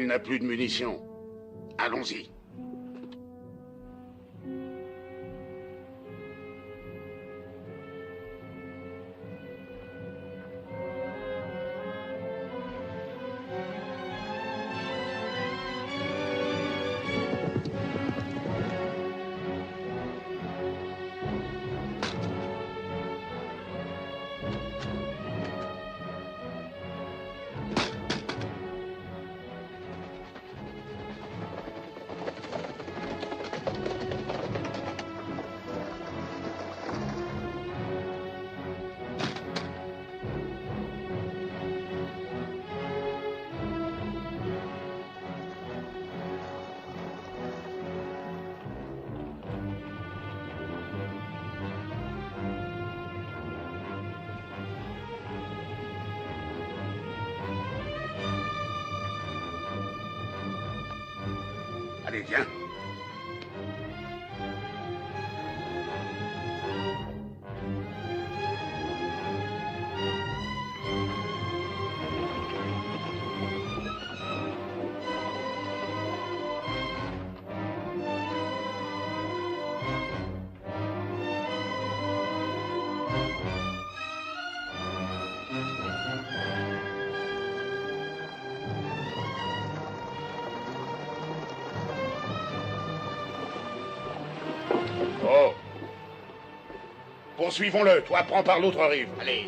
n'a plus de munitions. Allons-y. Allez, viens. Oh. Poursuivons-le. Toi, prends par l'autre rive. Allez.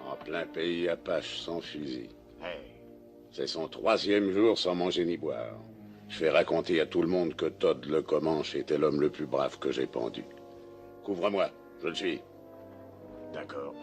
En plein pays apache sans fusil. C'est son 3e jour sans manger ni boire. Je fais raconter à tout le monde que Todd le Comanche était l'homme le plus brave que j'ai pendu. Couvre-moi, je le suis. D'accord.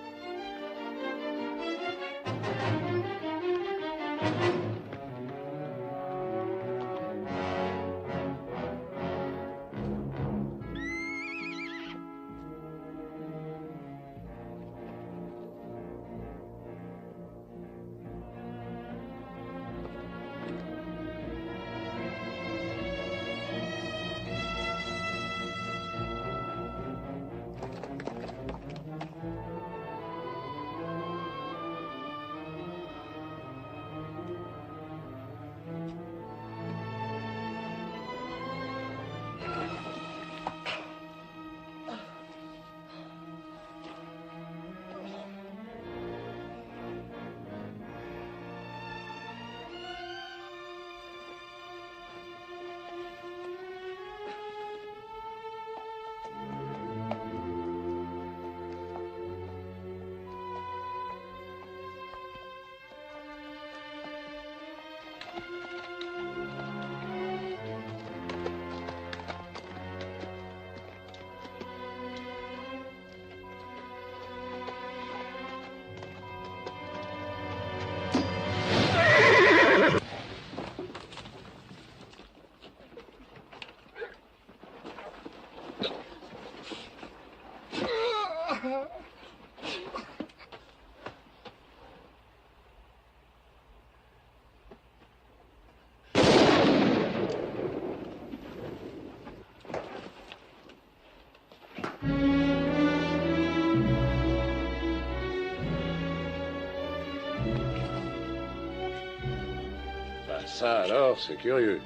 Ça alors, c'est curieux.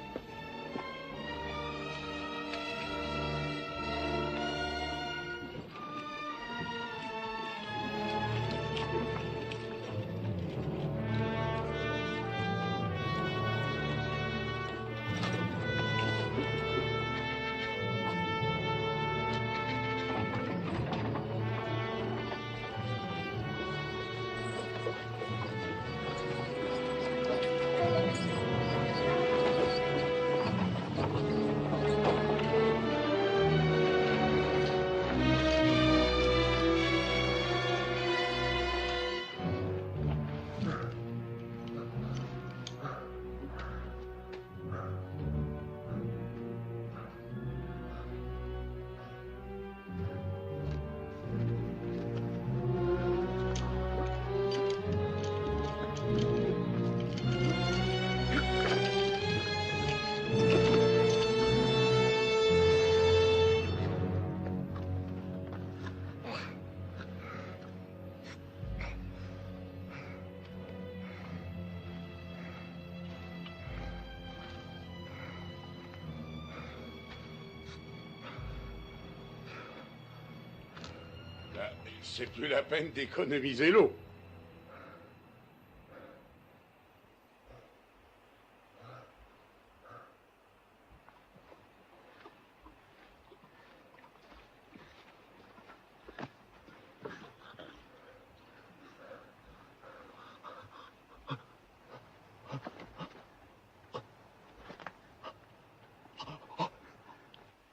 C'est plus la peine d'économiser l'eau.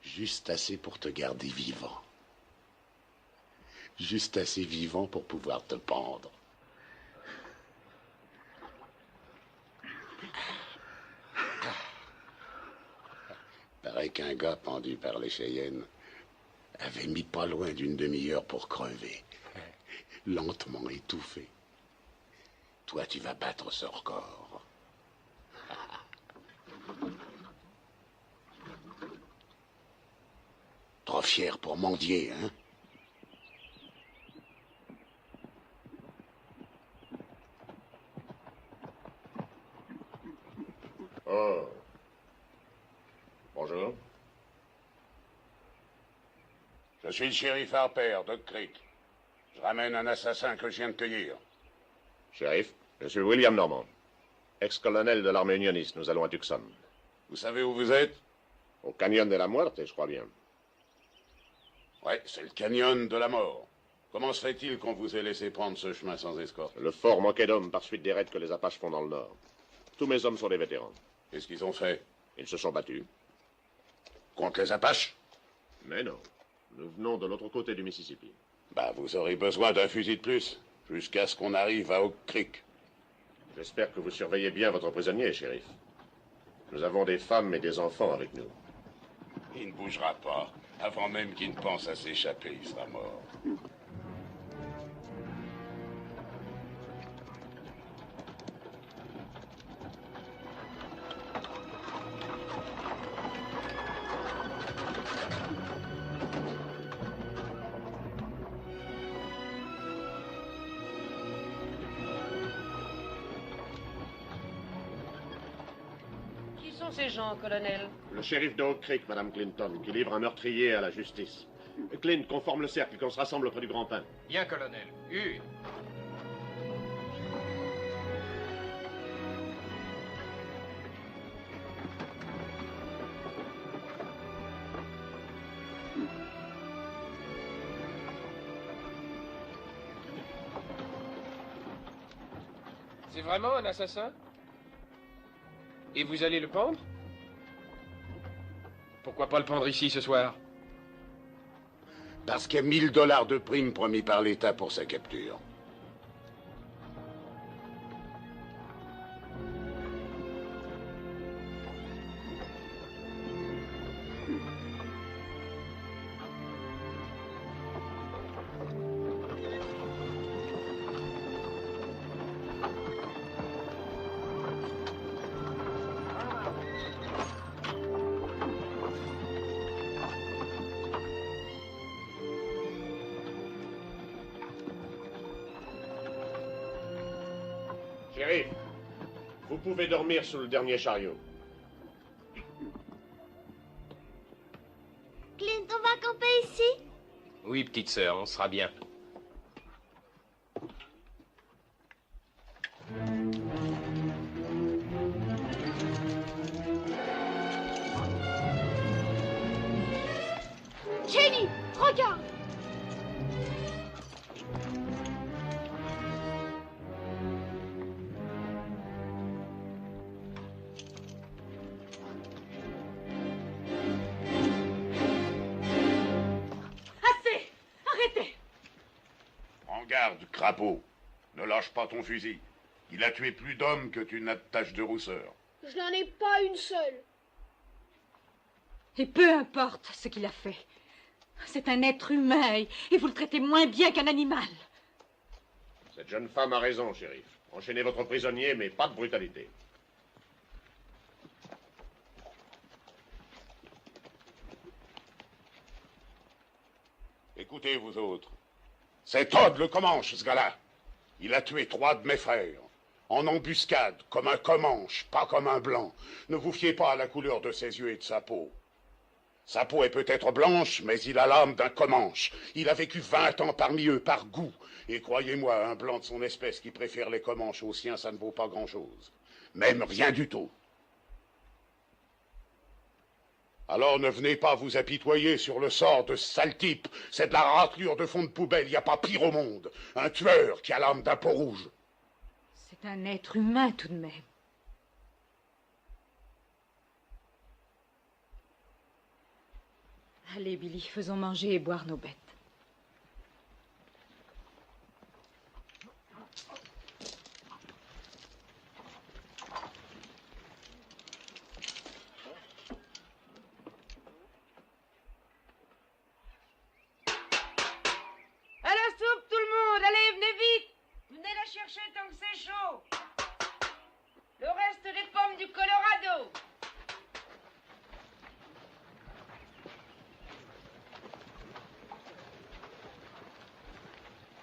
Juste assez pour te garder vivant. Juste assez vivant pour pouvoir te pendre. Paraît qu'un gars pendu par les Cheyennes avait mis pas loin d'une demi-heure pour crever. Lentement étouffé. Toi, tu vas battre ce record. Trop fier pour mendier, hein? Oh. Bonjour. Je suis le shérif Harper, Doc Creek. Je ramène un assassin que je viens de cueillir. Shérif, je suis William Normand, ex-colonel de l'armée unioniste. Nous allons à Tucson. Vous savez où vous êtes? Au Canyon de la Muerte, je crois bien. Ouais, c'est le canyon de la mort. Comment se fait-il qu'on vous ait laissé prendre ce chemin sans escorte? Le fort manquait d'hommes par suite des raids que les Apaches font dans le nord. Tous mes hommes sont des vétérans. Qu'est-ce qu'ils ont fait? Ils se sont battus. Contre les Apaches? Mais non. Nous venons de l'autre côté du Mississippi. Bah, vous aurez besoin d'un fusil de plus, jusqu'à ce qu'on arrive à Oak Creek. J'espère que vous surveillez bien votre prisonnier, shérif. Nous avons des femmes et des enfants avec nous. Il ne bougera pas. Avant même qu'il ne pense à s'échapper, il sera mort. Qui sont ces gens, colonel? Le shérif de Oak Creek, Madame Clinton, qui livre un meurtrier à la justice. Clint, conforme le cercle et qu'on se rassemble auprès du grand pain. Bien, colonel. Une. C'est vraiment un assassin? Et vous allez le pendre? Pourquoi pas le pendre ici ce soir? Parce qu'il y a 1000 $ de prime promis par l'État pour sa capture. Shérif, vous pouvez dormir sous le dernier chariot. Clint, on va camper ici? Oui, petite sœur, on sera bien. Jenny, regarde! Assez! Arrêtez! Prends garde, crapaud. Ne lâche pas ton fusil. Il a tué plus d'hommes que tu n'as de tache de rousseur. Je n'en ai pas une seule. Et peu importe ce qu'il a fait. C'est un être humain et vous le traitez moins bien qu'un animal. Cette jeune femme a raison, shérif. Enchaînez votre prisonnier, mais pas de brutalité. Écoutez, vous autres. C'est Todd le Comanche, ce gars-là. Il a tué 3 de mes frères. En embuscade, comme un Comanche, pas comme un blanc. Ne vous fiez pas à la couleur de ses yeux et de sa peau. Sa peau est peut-être blanche, mais il a l'âme d'un Comanche. Il a vécu 20 ans parmi eux, par goût. Et croyez-moi, un blanc de son espèce qui préfère les Comanches aux siens, ça ne vaut pas grand-chose. Même rien du tout. Alors ne venez pas vous apitoyer sur le sort de ce sale type. C'est de la raclure de fond de poubelle, il n'y a pas pire au monde. Un tueur qui a l'âme d'un peau rouge. C'est un être humain tout de même. Allez, Billy, faisons manger et boire nos bêtes. À la soupe, tout le monde! Allez, venez vite! Venez la chercher tant que c'est chaud! Le reste des pommes du Colorado!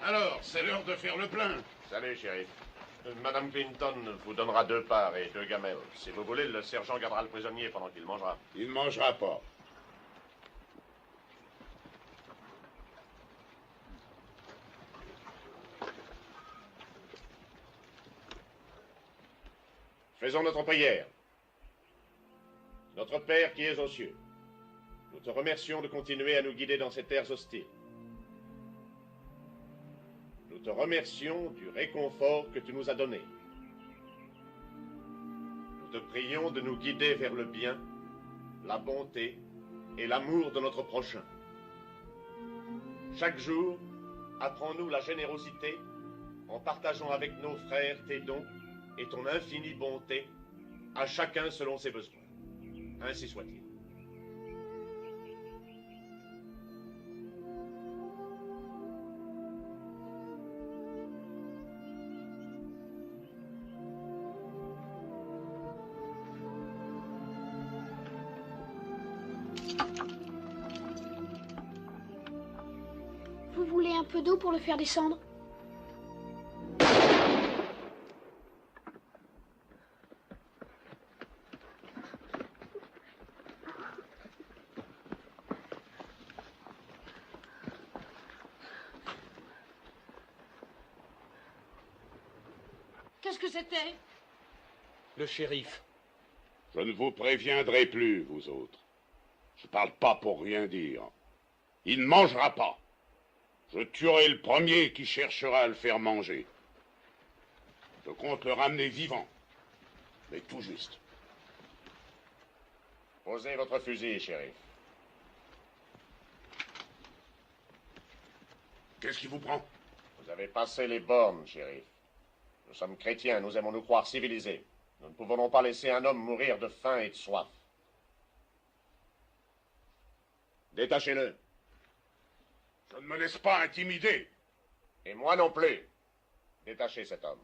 Alors, c'est l'heure de faire le plein. Salut, shérif. Madame Clinton vous donnera 2 parts et 2 gamelles. Si vous voulez, le sergent gardera le prisonnier pendant qu'il mangera. Il ne mangera pas. Faisons notre prière. Notre Père qui es aux cieux, nous te remercions de continuer à nous guider dans ces terres hostiles. Nous te remercions du réconfort que tu nous as donné. Nous te prions de nous guider vers le bien, la bonté et l'amour de notre prochain. Chaque jour, apprends-nous la générosité en partageant avec nos frères tes dons et ton infinie bonté, à chacun selon ses besoins. Ainsi soit-il. Vous voulez un peu d'eau pour le faire descendre? Qu'est-ce que c'était? Le shérif. Je ne vous préviendrai plus, vous autres. Je parle pas pour rien dire. Il ne mangera pas. Je tuerai le premier qui cherchera à le faire manger. Je compte le ramener vivant, mais tout juste. Posez votre fusil, shérif. Qu'est-ce qui vous prend? Vous avez passé les bornes, shérif. Nous sommes chrétiens, nous aimons nous croire civilisés. Nous ne pouvons pas laisser un homme mourir de faim et de soif. Détachez-le. Je ne me laisse pas intimider. Et moi non plus. Détachez cet homme.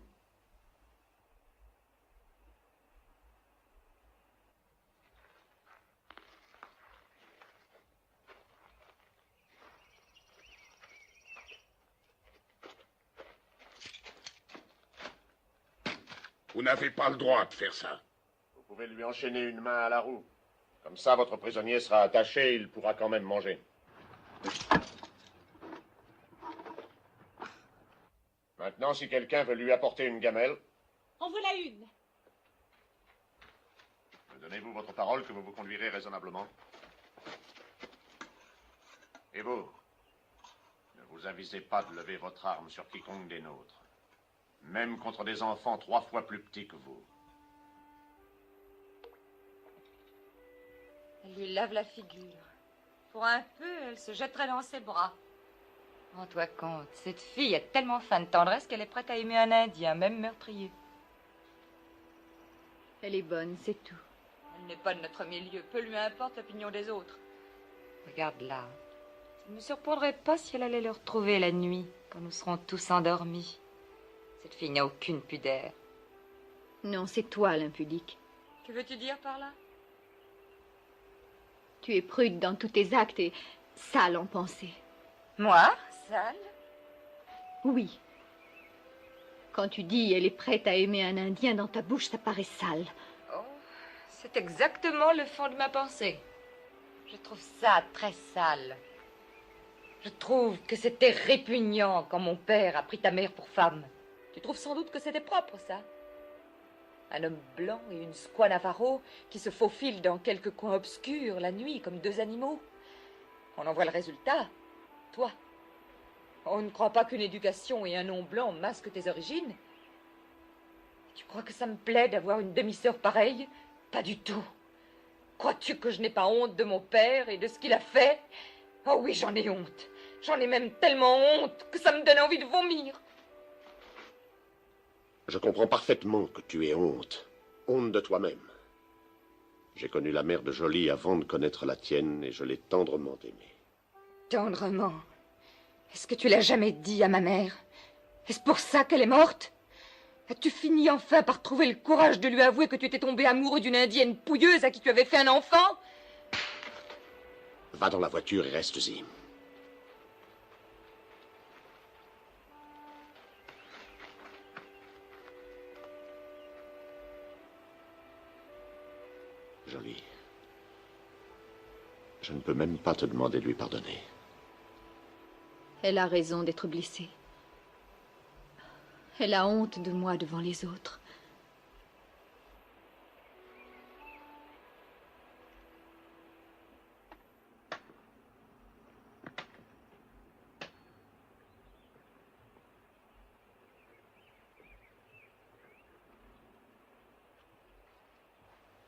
Vous n'avez pas le droit de faire ça. Vous pouvez lui enchaîner une main à la roue. Comme ça, votre prisonnier sera attaché et il pourra quand même manger. Maintenant, si quelqu'un veut lui apporter une gamelle, En voilà une. me donnez-vous votre parole que vous vous conduirez raisonnablement? Et vous, ne vous avisez pas de lever votre arme sur quiconque des nôtres, même contre des enfants 3 fois plus petits que vous. Elle lui lave la figure. Pour un peu, elle se jetterait dans ses bras. Rends-toi compte, cette fille a tellement faim de tendresse qu'elle est prête à aimer un Indien, même meurtrier. Elle est bonne, c'est tout. Elle n'est pas de notre milieu, peu lui importe l'opinion des autres. Regarde là. Ça ne me surprendrait pas si elle allait le retrouver la nuit, quand nous serons tous endormis. Cette fille n'a aucune pudeur. Non, c'est toi l'impudique. Que veux-tu dire par là? Tu es prude dans tous tes actes et sale en pensée. Moi? Sale? Oui. Quand tu dis elle est prête à aimer un Indien, dans ta bouche, ça paraît sale. Oh, c'est exactement le fond de ma pensée. Je trouve ça très sale. Je trouve que c'était répugnant quand mon père a pris ta mère pour femme. Tu trouves sans doute que c'était propre, ça? Un homme blanc et une squaw Navarro qui se faufilent dans quelques coins obscurs la nuit comme deux animaux. On en voit le résultat. Toi. On ne croit pas qu'une éducation et un nom blanc masquent tes origines? Tu crois que ça me plaît d'avoir une demi-sœur pareille? Pas du tout. Crois-tu que je n'ai pas honte de mon père et de ce qu'il a fait? Oh oui, j'en ai honte. J'en ai même tellement honte que ça me donne envie de vomir. Je comprends parfaitement que tu aies honte. Honte de toi-même. J'ai connu la mère de Jolie avant de connaître la tienne et je l'ai tendrement aimée. Tendrement? Est-ce que tu l'as jamais dit à ma mère? Est-ce pour ça qu'elle est morte? As-tu fini enfin par trouver le courage de lui avouer que tu étais tombé amoureux d'une indienne pouilleuse à qui tu avais fait un enfant? Va dans la voiture et reste-y. Jolie, je ne peux même pas te demander de lui pardonner. Elle a raison d'être blessée. Elle a honte de moi devant les autres.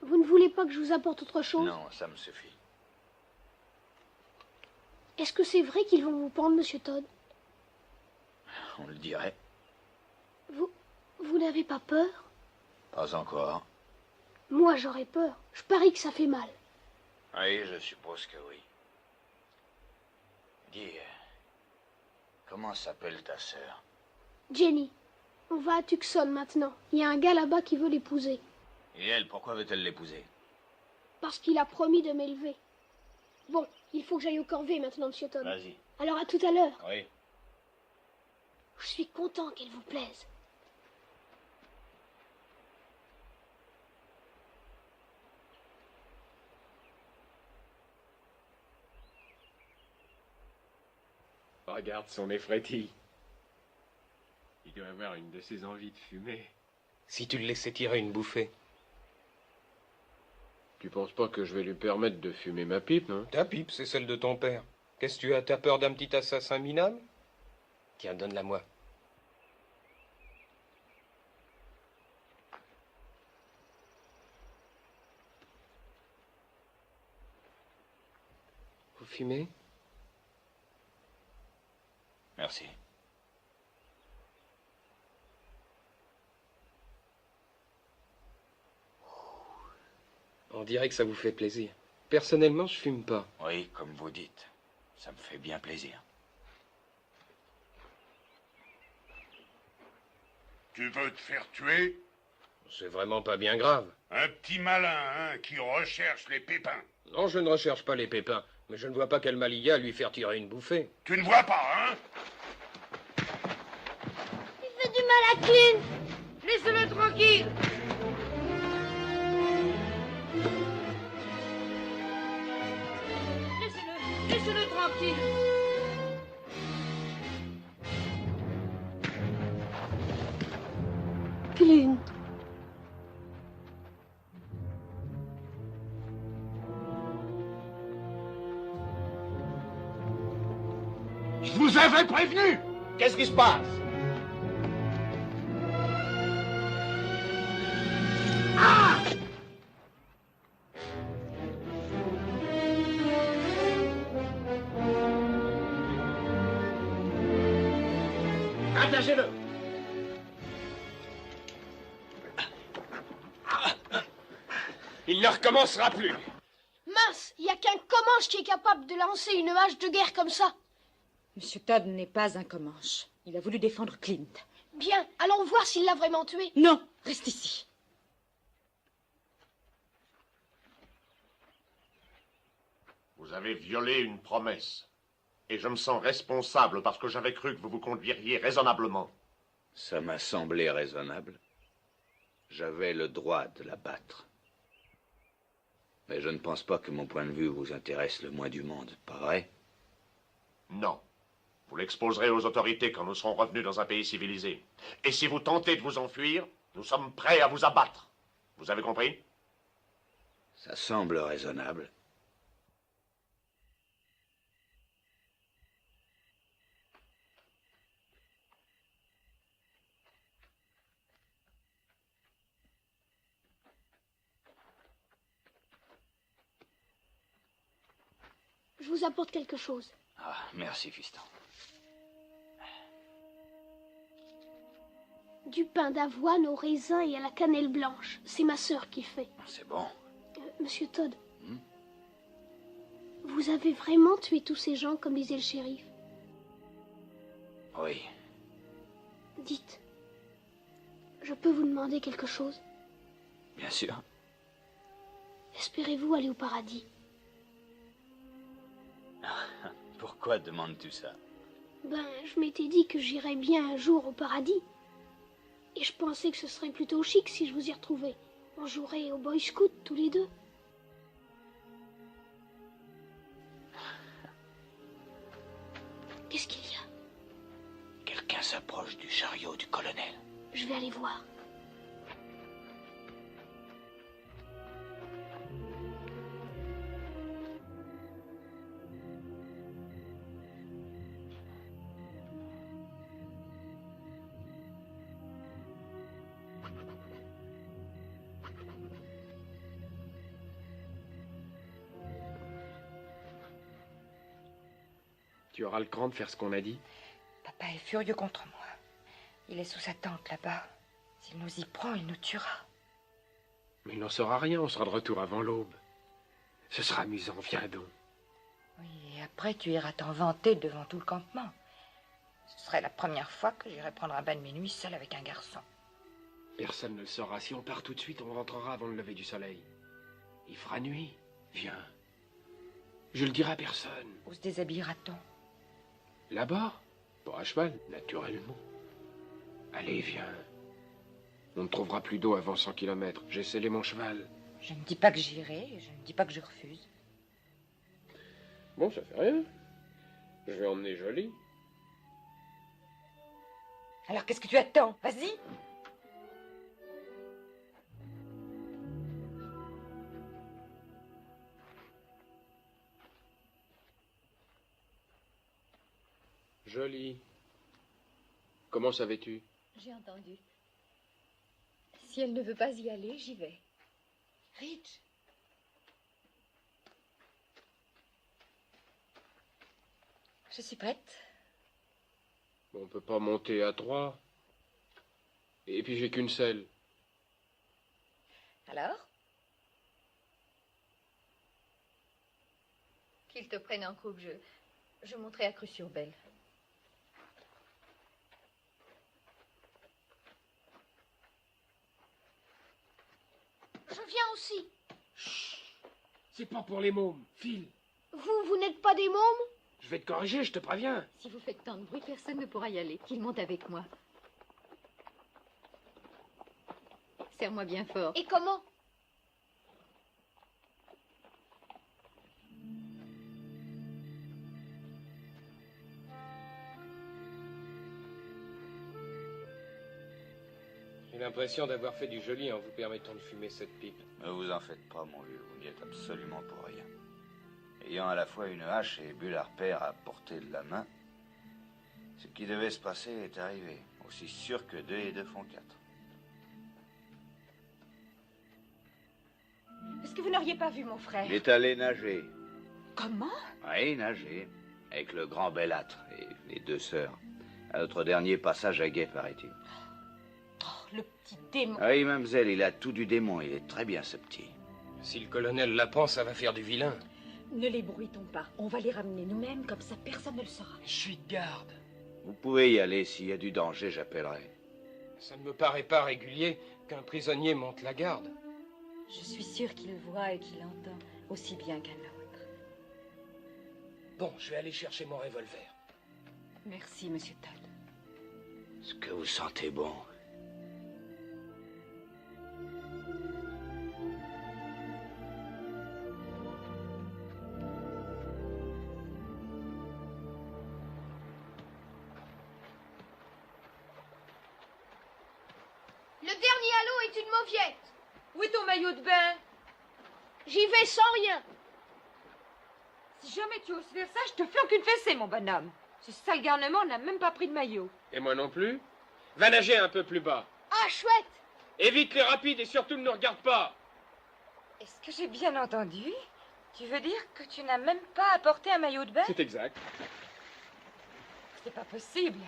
Vous ne voulez pas que je vous apporte autre chose? Non, ça me suffit. Est-ce que c'est vrai qu'ils vont vous pendre, Monsieur Todd? On le dirait. Vous n'avez pas peur? Pas encore. Moi, j'aurais peur. Je parie que ça fait mal. Oui, je suppose que oui. Dis, comment s'appelle ta sœur? Jenny, on va à Tucson maintenant. Il y a un gars là-bas qui veut l'épouser. Et elle, pourquoi veut-elle l'épouser? Parce qu'il a promis de m'élever. Bon, il faut que j'aille au corvée maintenant, Monsieur Todd. Vas-y. Alors à tout à l'heure. Oui. Je suis content qu'elle vous plaise. Regarde son effrétis. Il doit avoir une de ses envies de fumer. Si tu le laissais tirer une bouffée. Tu penses pas que je vais lui permettre de fumer ma pipe, non? Ta pipe, c'est celle de ton père. Qu'est-ce que tu as? T'as peur d'un petit assassin minable? Tiens, donne-la-moi. Vous fumez? Merci. On dirait que ça vous fait plaisir. Personnellement, je fume pas. Oui, comme vous dites. Ça me fait bien plaisir. Tu veux te faire tuer? C'est vraiment pas bien grave. Un petit malin, hein, qui recherche les pépins. Non, je ne recherche pas les pépins. Mais je ne vois pas quel mal il y a à lui faire tirer une bouffée. Tu ne vois pas, hein? Il fait du mal à Clint. Laissez-le tranquille. Laissez-le tranquille. Clint. Je vous avais prévenu! Qu'est-ce qui se passe? Attachez-le! Il ne recommencera plus. Mince, il n'y a qu'un Comanche qui est capable de lancer une hache de guerre comme ça. Monsieur Todd n'est pas un Comanche. Il a voulu défendre Clint. Bien, allons voir s'il l'a vraiment tué. Non, reste ici. Vous avez violé une promesse. Et je me sens responsable parce que j'avais cru que vous vous conduiriez raisonnablement. Ça m'a semblé raisonnable. J'avais le droit de la battre. Mais je ne pense pas que mon point de vue vous intéresse le moins du monde, pas vrai? Non. Vous l'exposerez aux autorités quand nous serons revenus dans un pays civilisé. Et si vous tentez de vous enfuir, nous sommes prêts à vous abattre. Vous avez compris? Ça semble raisonnable. Je vous apporte quelque chose. Ah, merci, fiston. Du pain d'avoine au raisin et à la cannelle blanche. C'est ma sœur qui fait. C'est bon. Monsieur Todd, vous avez vraiment tué tous ces gens comme disait le shérif? Oui. Dites, je peux vous demander quelque chose? Bien sûr. Espérez-vous aller au paradis? Pourquoi demandes-tu ça? Ben, je m'étais dit que j'irais bien un jour au paradis. Et je pensais que ce serait plutôt chic si je vous y retrouvais. On jouerait au Boy Scout tous les deux. Qu'est-ce qu'il y a? Quelqu'un s'approche du chariot du colonel. Je vais aller voir. Tu auras le cran de faire ce qu'on a dit? Papa est furieux contre moi. Il est sous sa tente là-bas. S'il nous y prend, il nous tuera. Mais il n'en saura rien, on sera de retour avant l'aube. Ce sera amusant, viens donc. Oui, et après tu iras t'en vanter devant tout le campement. Ce serait la première fois que j'irai prendre un bain de minuit seul avec un garçon. Personne ne le saura. Si on part tout de suite, on rentrera avant le lever du soleil. Il fera nuit. Viens. Je le dirai à personne. Où se déshabillera-t-on? Là-bas? Pas à cheval, naturellement. Allez, viens. On ne trouvera plus d'eau avant 100 kilomètres. J'ai scellé mon cheval. Je ne dis pas que j'irai, et je ne dis pas que je refuse. Bon, ça fait rien. Je vais emmener Jolie. Alors qu'est-ce que tu attends? Vas-y! Jolie. Comment savais-tu? J'ai entendu. Si elle ne veut pas y aller, j'y vais. Rich! Je suis prête. On peut pas monter à 3. Et puis j'ai qu'une selle. Alors? Qu'il te prenne en croupe, je monterai à Cru-sur-Belle. Je viens aussi. Chut. C'est pas pour les mômes. File. Vous n'êtes pas des mômes? Je vais te corriger, je te préviens. Si vous faites tant de bruit, personne ne pourra y aller. Qu'il monte avec moi. Serre-moi bien fort. Et comment? J'ai l'impression d'avoir fait du joli en vous permettant de fumer cette pipe. Ne vous en faites pas, mon vieux, vous n'y êtes absolument pour rien. Ayant à la fois une hache et bulle à repère à portée de la main, ce qui devait se passer est arrivé, aussi sûr que 2 et 2 font 4. Est-ce que vous n'auriez pas vu mon frère? Il est allé nager. Comment? Oui, nager. Avec le grand Bellâtre et les 2 sœurs. À notre dernier passage à guet, paraît-il. Oh, le petit démon. Oui, mademoiselle, il a tout du démon. Il est très bien, ce petit. Si le colonel l'apprend, ça va faire du vilain. Ne les bruitons pas. On va les ramener nous-mêmes, comme ça personne ne le saura. Je suis de garde. Vous pouvez y aller. S'il y a du danger, j'appellerai. Ça ne me paraît pas régulier qu'un prisonnier monte la garde. Je suis sûre qu'il voit et qu'il entend aussi bien qu'un autre. Bon, je vais aller chercher mon revolver. Merci, Monsieur Todd. Ce que vous sentez bon. une mauviette. Où est ton maillot de bain? J'y vais sans rien. Si jamais tu oses faire ça, je te flanque une fessée, mon bonhomme. Ce sale garnement n'a même pas pris de maillot. Et moi non plus. Va nager un peu plus bas. Ah, chouette. Évite les rapides et surtout ne nous regarde pas. Est-ce que j'ai bien entendu? Tu veux dire que tu n'as même pas apporté un maillot de bain? C'est exact. C'est pas possible.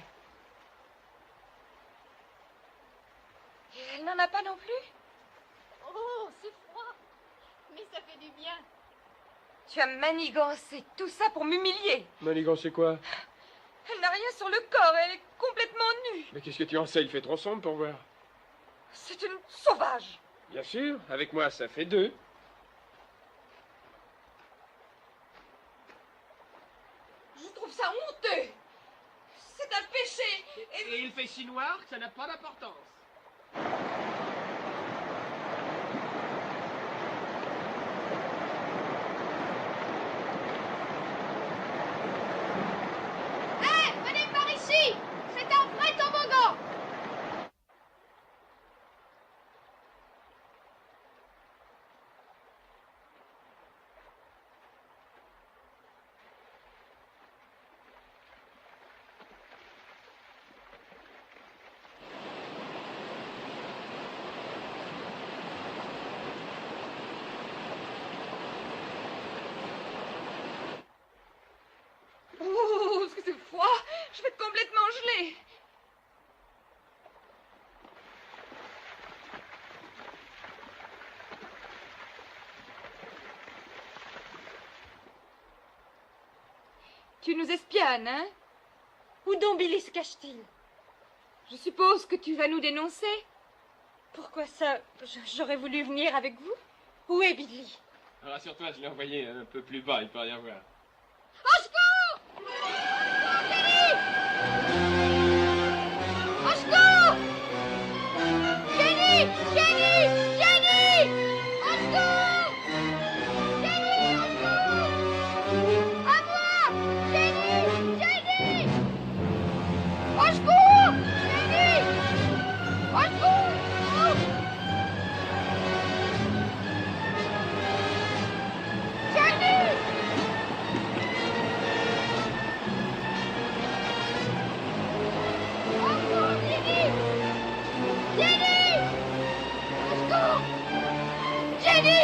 Et elle n'en a pas non plus? Oh, c'est froid. Mais ça fait du bien. Tu as manigancé tout ça pour m'humilier. Manigan, c'est quoi? Elle n'a rien sur le corps, elle est complètement nue. Mais qu'est-ce que tu en sais? Il fait trop sombre pour voir. C'est une sauvage. Bien sûr, avec moi ça fait 2. Je trouve ça honteux. C'est un péché. Et il fait si noir que ça n'a pas d'importance. Hé, venez par ici. C'est un vrai toboggan. Oh, est-ce que c'est froid? Je vais être complètement gelée. Tu nous espionnes, hein? Où donc Billy se cache-t-il? Je suppose que tu vas nous dénoncer. Pourquoi ça? J'aurais voulu venir avec vous. Où est Billy? Rassure-toi, je l'ai envoyé un peu plus bas, il peut rien voir. Au secours! Jenny! Au secours! Jenny! Jenny! Jenny! Au secours! Jenny! Au secours! À moi! Jenny! Jenny! Au secours! Jenny! Au secours! Jenny! Au secours, Jenny! Jenny! Au secours! Jenny!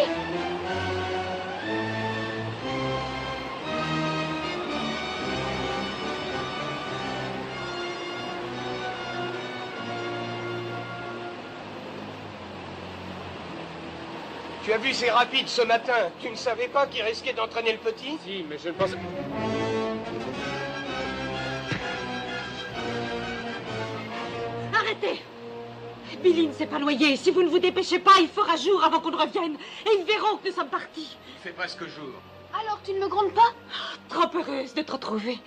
Tu as vu ces rapides ce matin? Tu ne savais pas qu'ils risquaient d'entraîner le petit? Si, mais je ne pense... Arrêtez! Billy ne s'est pas noyé. Si vous ne vous dépêchez pas, il fera jour avant qu'on ne revienne. Et ils verront que nous sommes partis. Il fait presque jour. Alors tu ne me grondes pas? Trop heureuse de te retrouver.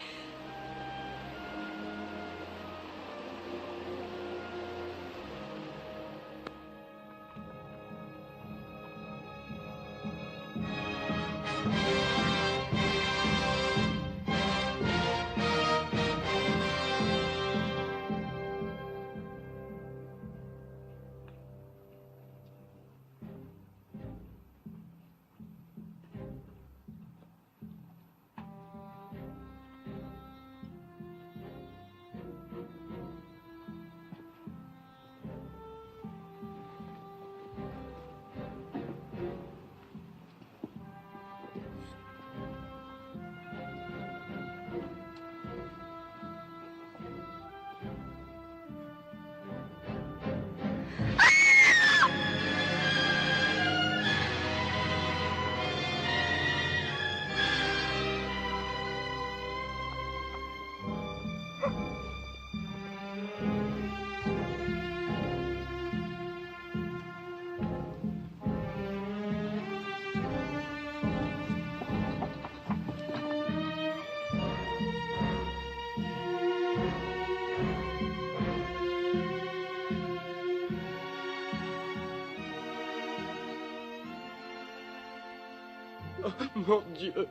Oh, mon Dieu.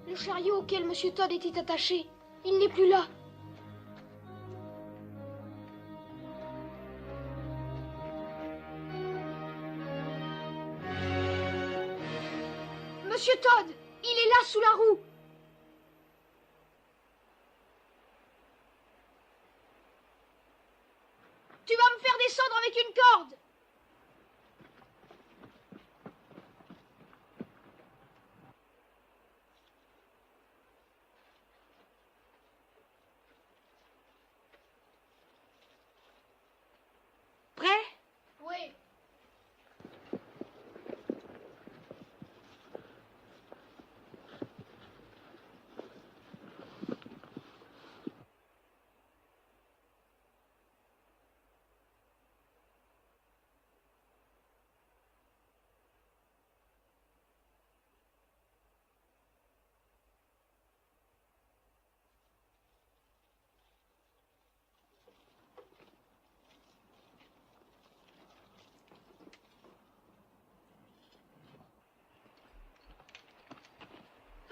Le chariot auquel M. Todd était attaché, Il n'est plus là. Monsieur Todd, il est là sous la roue. Tu vas me faire descendre avec une corde. Prêt? Oui.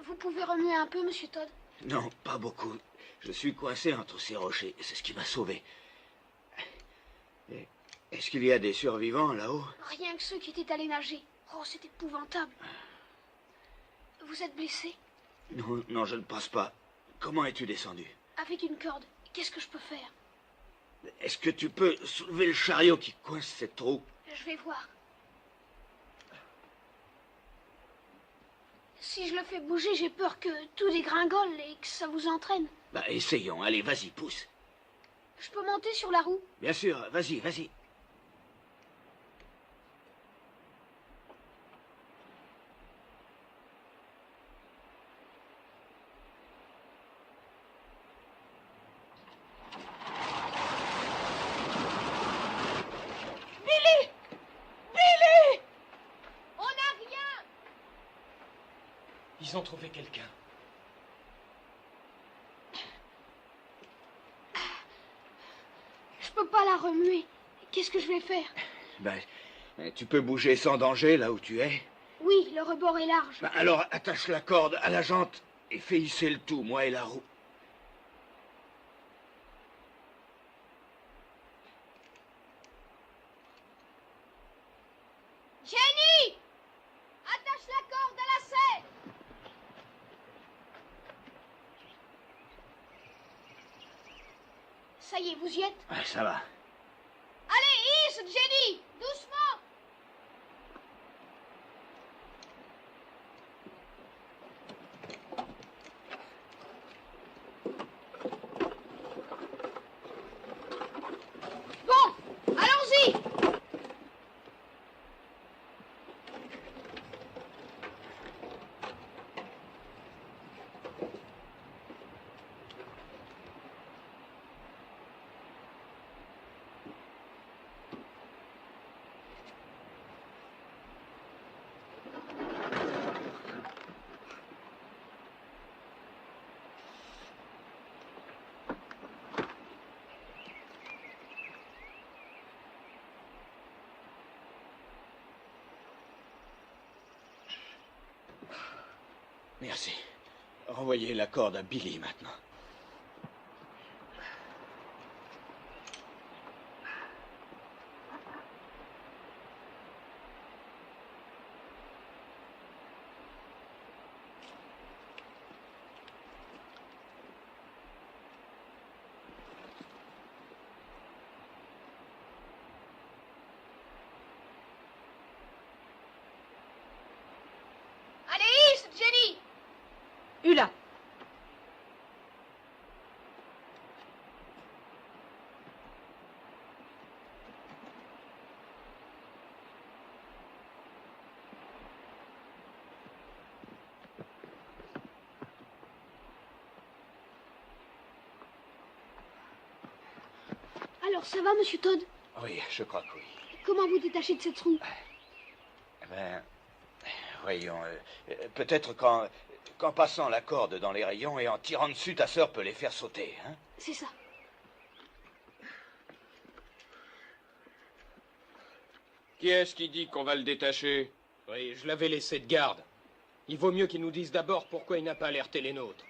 Vous pouvez remuer un peu, monsieur Todd? Non, pas beaucoup. Je suis coincé entre ces rochers. C'est ce qui m'a sauvé. Est-ce qu'il y a des survivants là-haut? Rien que ceux qui étaient allés nager. Oh, c'est épouvantable. Vous êtes blessé? Non, non, je ne pense pas. Comment es-tu descendu? Avec une corde. Qu'est-ce que je peux faire? Est-ce que tu peux soulever le chariot qui coince cette roue? Je vais voir. Si je le fais bouger, j'ai peur que tout dégringole et que ça vous entraîne. Bah, essayons. Allez, vas-y, pousse. Je peux monter sur la roue? Bien sûr, vas-y, vas-y. Ils ont trouvé quelqu'un. Je peux pas la remuer. Qu'est-ce que je vais faire? Ben, tu peux bouger sans danger là où tu es. Oui, le rebord est large. Ben, alors attache la corde à la jante et fais hisser le tout, moi et la roue. Jenny! Attache la corde à la selle! Ça y est, vous y êtes? Ouais, ça va. Allez, hisse, Jenny! Doucement! Bon, allons-y! Merci. Renvoyez la corde à Billy maintenant. Allez, hisse, Jenny! Ulla. Alors, ça va, monsieur Todd? Oui, je crois que oui. Comment vous détachez de cette roue? Ben, voyons, peut-être qu'en passant la corde dans les rayons et en tirant dessus, ta sœur peut les faire sauter, hein? C'est ça. Qui est-ce qui dit qu'on va le détacher? Oui, je l'avais laissé de garde. Il vaut mieux qu'il nous dise d'abord pourquoi il n'a pas alerté les nôtres.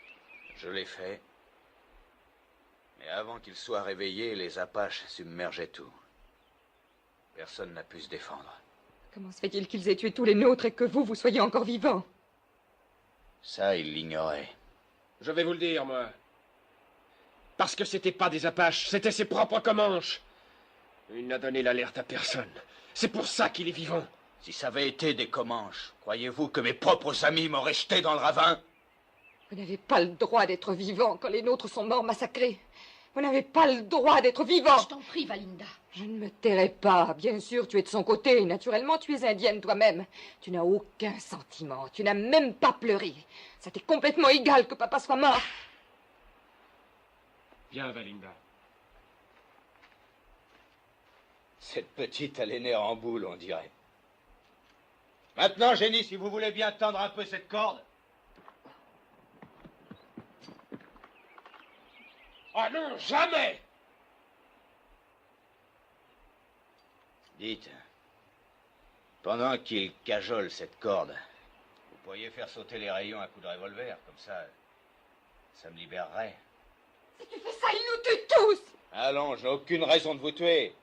Je l'ai fait. Et avant qu'ils soient réveillés, les Apaches submergeaient tout. Personne n'a pu se défendre. Comment se fait-il qu'ils aient tué tous les nôtres et que vous soyez encore vivant? Ça, ils l'ignoraient. Je vais vous le dire, moi. Parce que c'était pas des Apaches, c'était ses propres Comanches. Il n'a donné l'alerte à personne. C'est pour ça qu'il est vivant. Si ça avait été des Comanches, croyez-vous que mes propres amis m'auraient jeté dans le ravin? Vous n'avez pas le droit d'être vivant quand les nôtres sont morts massacrés. Vous n'avez pas le droit d'être vivant. Je t'en prie, Valinda. Je ne me tairai pas. Bien sûr, tu es de son côté. Naturellement, tu es indienne toi-même. Tu n'as aucun sentiment. Tu n'as même pas pleuré. Ça t'est complètement égal que papa soit mort. Viens, Valinda. Cette petite a les nerfs en boule, on dirait. Maintenant, Jenny, si vous voulez bien tendre un peu cette corde. Ah non, jamais! Dites, pendant qu'il cajole cette corde, vous pourriez faire sauter les rayons à coups de revolver, comme ça me libérerait. Si tu fais ça, il nous tue tous! Allons, j'ai aucune raison de vous tuer.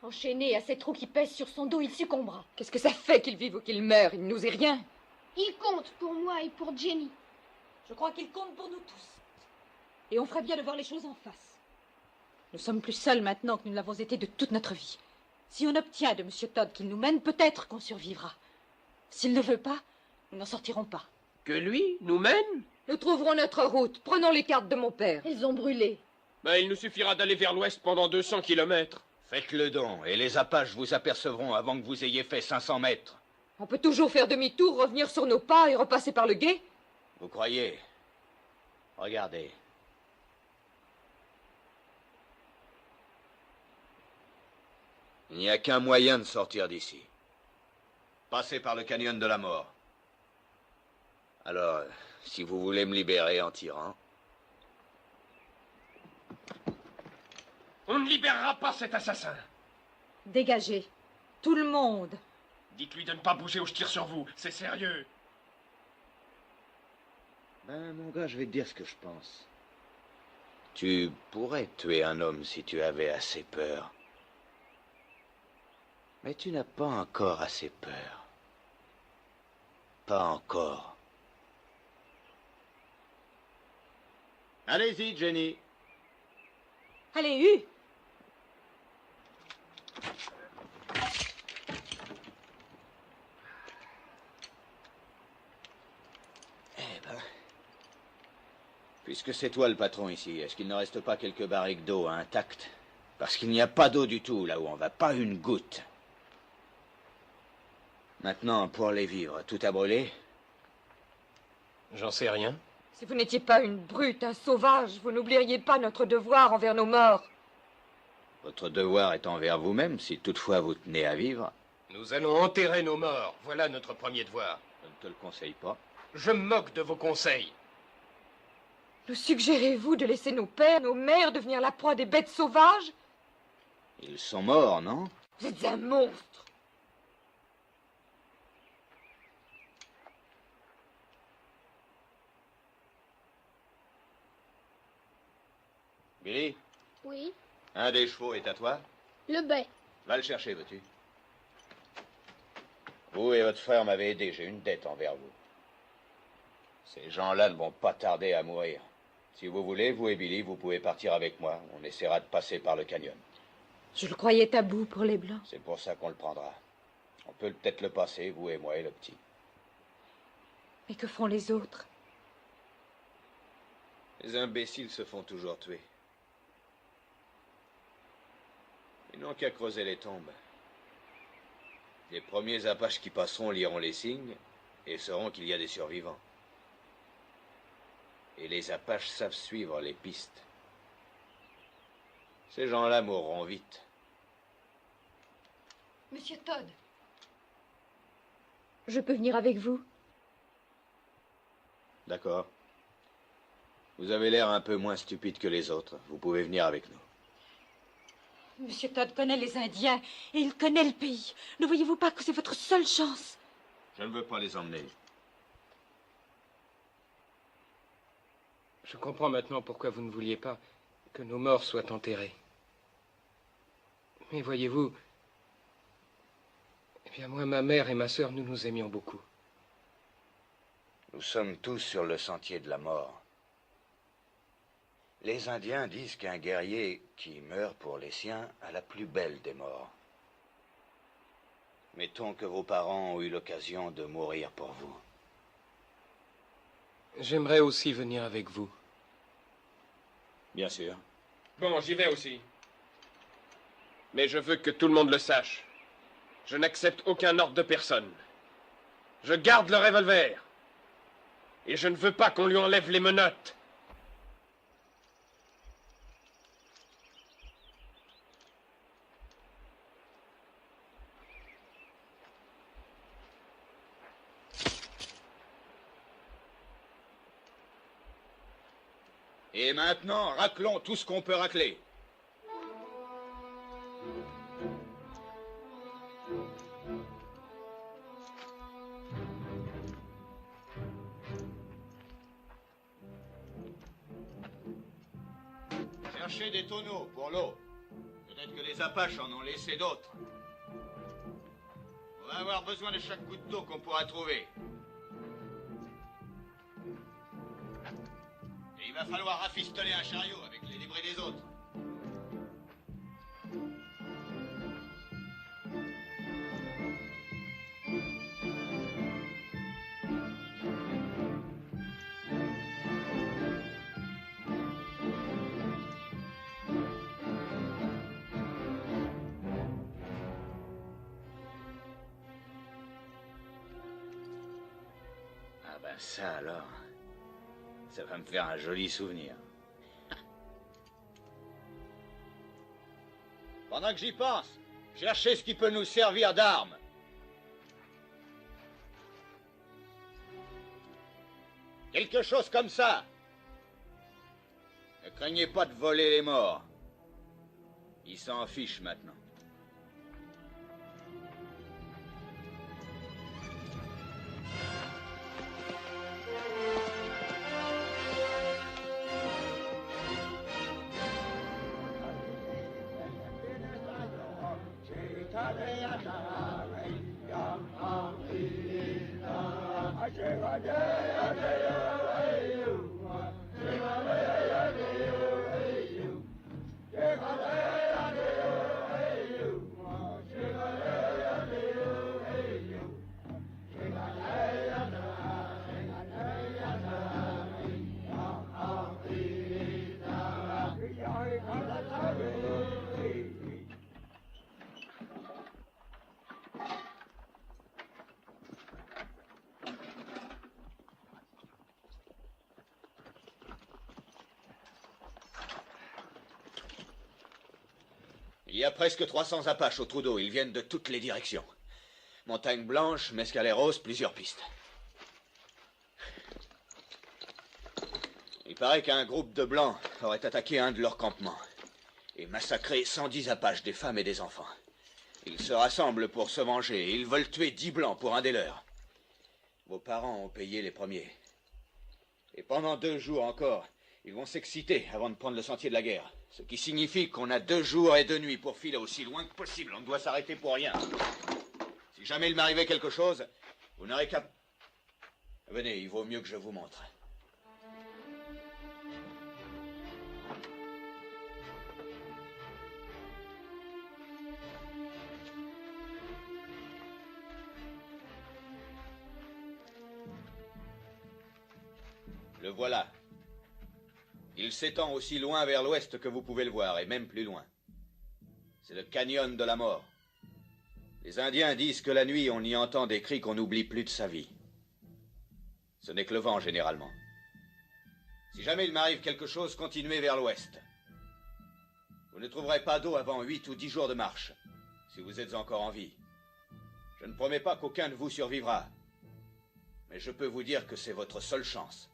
Enchaîné à ces trous qui pèsent sur son dos, il succombera. Qu'est-ce que ça fait qu'il vive ou qu'il meure? Il ne nous est rien. Il compte pour moi et pour Jenny. Je crois qu'il compte pour nous tous. Et on ferait bien de voir les choses en face. Nous sommes plus seuls maintenant que nous l'avons été de toute notre vie. Si on obtient de M. Todd qu'il nous mène, peut-être qu'on survivra. S'il ne veut pas, nous n'en sortirons pas. Que lui nous mène? Nous trouverons notre route. Prenons les cartes de mon père. Elles ont brûlé. Ben, il nous suffira d'aller vers l'ouest pendant 200 kilomètres. Faites-le don, et les Apaches vous apercevront avant que vous ayez fait 500 mètres. On peut toujours faire demi-tour, revenir sur nos pas et repasser par le gué. Vous croyez? Regardez. Il n'y a qu'un moyen de sortir d'ici. Passer par le canyon de la mort. Alors, si vous voulez me libérer en tirant... On ne libérera pas cet assassin. Dégagez. Tout le monde. Dites-lui de ne pas bouger ou je tire sur vous. C'est sérieux. Ben, mon gars, je vais te dire ce que je pense. Tu pourrais tuer un homme si tu avais assez peur. Mais tu n'as pas encore assez peur. Pas encore. Allez-y, Jenny. Allez, Hu. Puisque c'est toi le patron ici, est-ce qu'il ne reste pas quelques barriques d'eau intactes? Parce qu'il n'y a pas d'eau du tout là où on va, pas une goutte. Maintenant, pour les vivres, tout a brûlé? J'en sais rien. Si vous n'étiez pas une brute, un sauvage, vous n'oublieriez pas notre devoir envers nos morts. Votre devoir est envers vous-même, si toutefois vous tenez à vivre. Nous allons enterrer nos morts. Voilà notre premier devoir. Je ne te le conseille pas. Je me moque de vos conseils. Nous suggérez-vous de laisser nos pères, nos mères devenir la proie des bêtes sauvages? Ils sont morts, non? Vous êtes un monstre. Billy, Oui, un des chevaux est à toi? le bai. Va le chercher, veux-tu? Vous et votre frère m'avez aidé, j'ai une dette envers vous. Ces gens-là ne vont pas tarder à mourir. Si vous voulez, vous et Billy, vous pouvez partir avec moi. On essaiera de passer par le canyon. Je le croyais tabou pour les Blancs. C'est pour ça qu'on le prendra. On peut peut-être le passer, vous et moi et le petit. Mais que feront les autres? Les imbéciles se font toujours tuer. Ils n'ont qu'à creuser les tombes. Les premiers Apaches qui passeront liront les signes et sauront qu'il y a des survivants. Et les Apaches savent suivre les pistes. Ces gens-là mourront vite. Monsieur Todd. Je peux venir avec vous? D'accord. Vous avez l'air un peu moins stupide que les autres. Vous pouvez venir avec nous. Monsieur Todd connaît les Indiens et il connaît le pays. Ne voyez-vous pas que c'est votre seule chance? Je ne veux pas les emmener. Je comprends maintenant pourquoi vous ne vouliez pas. que nos morts soient enterrés. Mais voyez-vous, eh bien moi, ma mère et ma sœur, nous nous aimions beaucoup. Nous sommes tous sur le sentier de la mort. Les Indiens disent qu'un guerrier qui meurt pour les siens a la plus belle des morts. Mettons que vos parents ont eu l'occasion de mourir pour vous. J'aimerais aussi venir avec vous. Bien sûr. Bon, j'y vais aussi. Mais je veux que tout le monde le sache. Je n'accepte aucun ordre de personne. Je garde le revolver. Et je ne veux pas qu'on lui enlève les menottes. Et maintenant, raclons tout ce qu'on peut racler. Cherchez des tonneaux pour l'eau. Peut-être que les Apaches en ont laissé d'autres. On va avoir besoin de chaque goutte d'eau qu'on pourra trouver. Et il va falloir rafistoler un chariot avec les débris des autres. Ah ben ça alors... Ça va me faire un joli souvenir. Pendant que j'y pense, cherchez ce qui peut nous servir d'arme. Quelque chose comme ça. Ne craignez pas de voler les morts. Ils s'en fichent maintenant. Il y a presque 300 Apaches au trou d'eau. Ils viennent de toutes les directions. Montagne Blanche, Mescaleros, plusieurs pistes. Il paraît qu'un groupe de Blancs aurait attaqué un de leurs campements et massacré 110 Apaches, des femmes et des enfants. Ils se rassemblent pour se venger et ils veulent tuer 10 Blancs pour un des leurs. Vos parents ont payé les premiers. Et pendant 2 jours encore, ils vont s'exciter avant de prendre le sentier de la guerre. Ce qui signifie qu'on a 2 jours et 2 nuits pour filer aussi loin que possible. On ne doit s'arrêter pour rien. Si jamais il m'arrivait quelque chose, vous n'aurez qu'à... Venez, il vaut mieux que je vous montre. Le voilà. Il s'étend aussi loin vers l'ouest que vous pouvez le voir, et même plus loin. C'est le canyon de la mort. Les Indiens disent que la nuit, on y entend des cris qu'on n'oublie plus de sa vie. Ce n'est que le vent, généralement. Si jamais il m'arrive quelque chose, continuez vers l'ouest. Vous ne trouverez pas d'eau avant 8 ou 10 jours de marche, si vous êtes encore en vie. Je ne promets pas qu'aucun de vous survivra, mais je peux vous dire que c'est votre seule chance.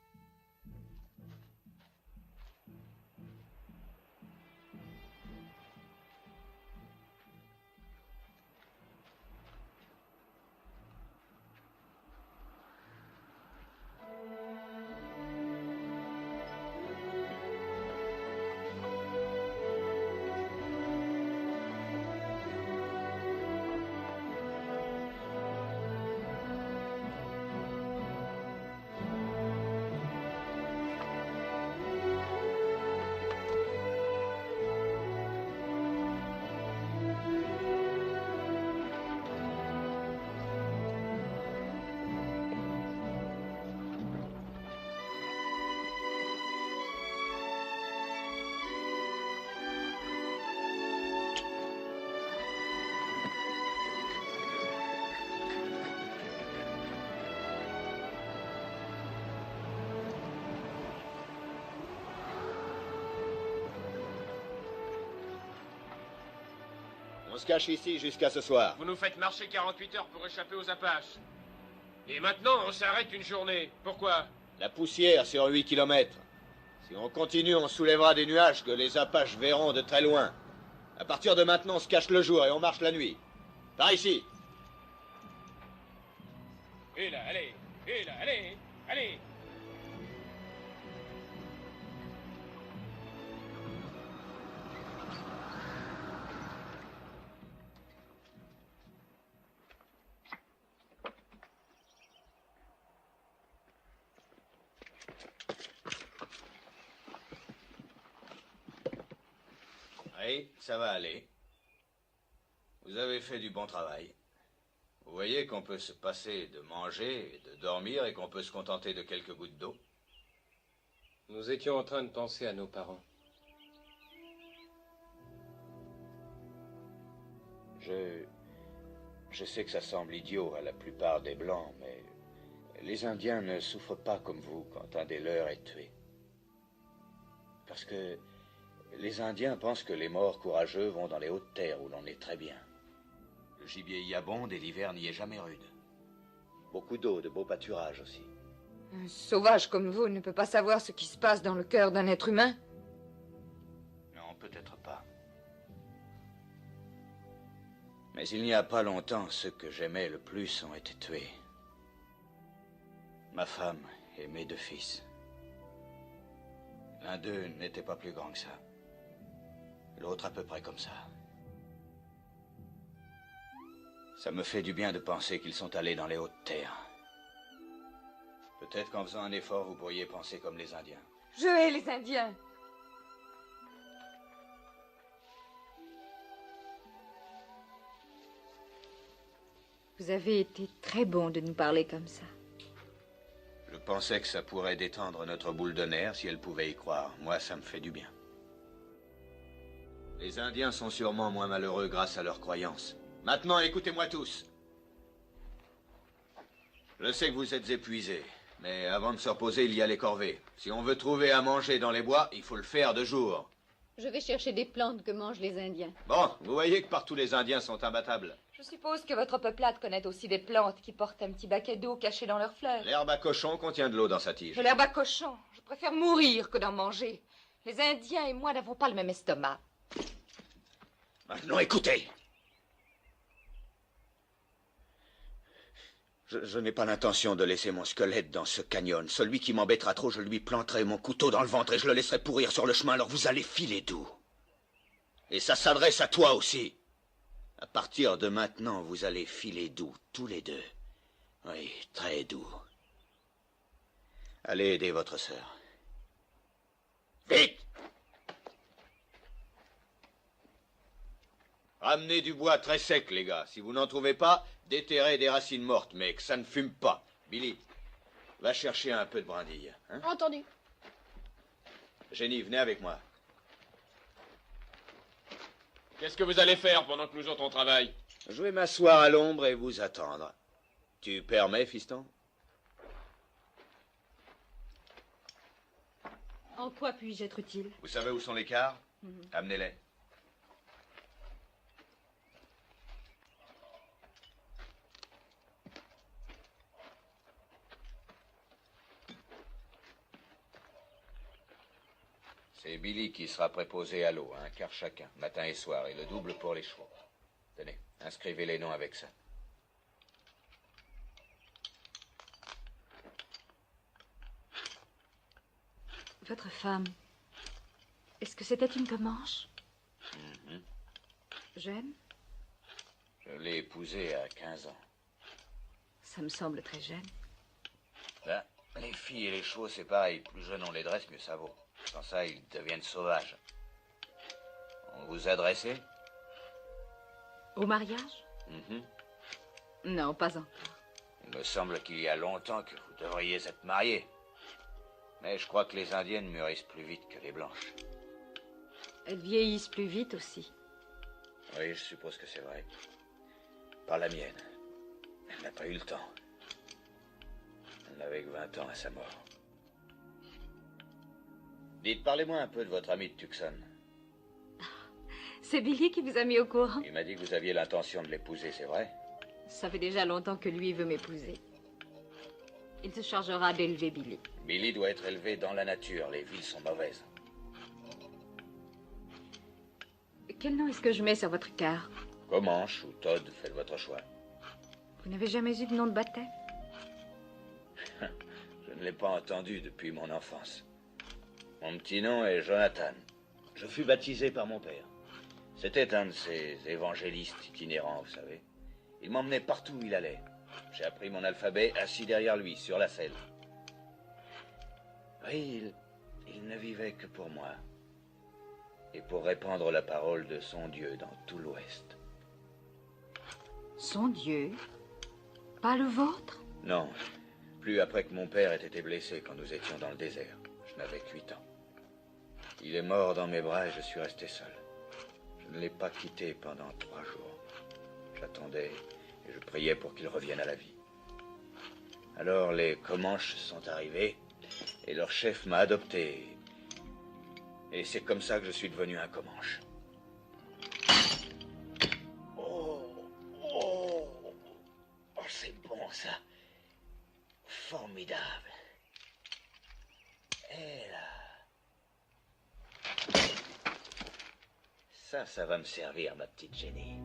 On se cache ici jusqu'à ce soir. Vous nous faites marcher 48 heures pour échapper aux Apaches. Et maintenant, on s'arrête une journée. Pourquoi? La poussière sur 8 kilomètres. Si on continue, on soulèvera des nuages que les Apaches verront de très loin. À partir de maintenant, on se cache le jour et on marche la nuit. Par ici. Et là, allez. Et là, allez. Allez. Oui, ça va aller. Vous avez fait du bon travail. Vous voyez qu'on peut se passer de manger et de dormir et qu'on peut se contenter de quelques gouttes d'eau. Nous étions en train de penser à nos parents. Je sais que ça semble idiot à la plupart des Blancs, mais les Indiens ne souffrent pas comme vous quand un des leurs est tué. Parce que les Indiens pensent que les morts courageux vont dans les hautes terres où l'on est très bien. Le gibier y abonde et l'hiver n'y est jamais rude. Beaucoup d'eau, de beaux pâturages aussi. Un sauvage comme vous ne peut pas savoir ce qui se passe dans le cœur d'un être humain. Non, peut-être pas. Mais il n'y a pas longtemps, ceux que j'aimais le plus ont été tués. Ma femme et mes 2 fils. L'un d'eux n'était pas plus grand que ça. L'autre à peu près comme ça. Ça me fait du bien de penser qu'ils sont allés dans les hautes terres. Peut-être qu'en faisant un effort, vous pourriez penser comme les Indiens. Je hais les Indiens. Vous avez été très bon de nous parler comme ça. Je pensais que ça pourrait détendre notre boule de nerfs si elle pouvait y croire. Moi, ça me fait du bien. Les Indiens sont sûrement moins malheureux grâce à leurs croyances. Maintenant, écoutez-moi tous. Je sais que vous êtes épuisés, mais avant de se reposer, il y a les corvées. Si on veut trouver à manger dans les bois, il faut le faire de jour. Je vais chercher des plantes que mangent les Indiens. Bon, vous voyez que partout les Indiens sont imbattables. Je suppose que votre peuplade connaît aussi des plantes qui portent un petit baquet d'eau caché dans leurs fleurs. L'herbe à cochon contient de l'eau dans sa tige. De l'herbe à cochon. Je préfère mourir que d'en manger. Les Indiens et moi n'avons pas le même estomac. Maintenant, écoutez. Je n'ai pas l'intention de laisser mon squelette dans ce canyon. Celui qui m'embêtera trop, je lui planterai mon couteau dans le ventre et je le laisserai pourrir sur le chemin, alors vous allez filer doux. Et ça s'adresse à toi aussi. À partir de maintenant, vous allez filer doux, tous les deux. Oui, très doux. Allez aider votre sœur. Vite! Ramenez du bois très sec, les gars. Si vous n'en trouvez pas, déterrez des racines mortes, mais que ça ne fume pas. Billy, va chercher un peu de brindille. Hein? Entendu. Jenny, venez avec moi. Qu'est-ce que vous allez faire pendant que nous autres on travaille? Je vais m'asseoir à l'ombre et vous attendre. Tu permets, fiston? En quoi puis-je être utile? Vous savez où sont les cars? Amenez-les. C'est Billy qui sera préposé à l'eau, un quart chacun, matin et soir, et le double pour les chevaux. Tenez, inscrivez les noms avec ça. Votre femme, est-ce que c'était une Comanche? Jeune? Je l'ai épousée à 15 ans. Ça me semble très jeune. Ben, les filles et les chevaux, c'est pareil. Plus jeunes on les dresse, mieux ça vaut. Sans ça, ils deviennent sauvages. On vous a dressé? Au mariage? Non, pas encore. Il me semble qu'il y a longtemps que vous devriez être mariés. Mais je crois que les Indiennes mûrissent plus vite que les Blanches. Elles vieillissent plus vite aussi. Oui, je suppose que c'est vrai. Par la mienne. Elle n'a pas eu le temps. Elle n'avait que 20 ans à sa mort. Dites, parlez-moi un peu de votre ami de Tucson. C'est Billy qui vous a mis au courant. Il m'a dit que vous aviez l'intention de l'épouser, c'est vrai? Ça fait déjà longtemps que lui veut m'épouser. Il se chargera d'élever Billy. Billy doit être élevé dans la nature. Les villes sont mauvaises. Quel nom est-ce que je mets sur votre carte? Comanche ou Todd, faites votre choix. Vous n'avez jamais eu de nom de baptême? Je ne l'ai pas entendu depuis mon enfance. Mon petit nom est Jonathan. Je fus baptisé par mon père. C'était un de ces évangélistes itinérants, vous savez. Il m'emmenait partout où il allait. J'ai appris mon alphabet assis derrière lui, sur la selle. Oui, il ne vivait que pour moi. Et pour répandre la parole de son Dieu dans tout l'Ouest. Son Dieu? Pas le vôtre? Non, plus après que mon père ait été blessé quand nous étions dans le désert. Je n'avais que 8 ans. Il est mort dans mes bras et je suis resté seul. Je ne l'ai pas quitté pendant 3 jours. J'attendais et je priais pour qu'il revienne à la vie. Alors les Comanches sont arrivés et leur chef m'a adopté. Et c'est comme ça que je suis devenu un Comanche. Oh, c'est bon ça. Formidable. Et là. Ça va me servir, ma petite Jenny.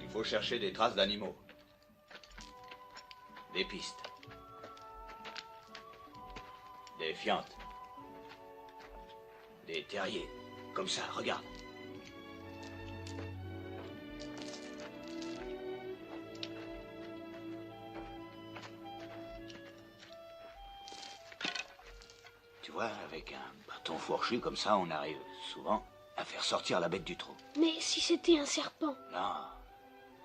Il faut chercher des traces d'animaux. Des pistes. Des fientes. Des terriers. Comme ça, regarde. Tu vois, avec un bâton fourchu comme ça, on arrive souvent à faire sortir la bête du trou. Mais si c'était un serpent? Non.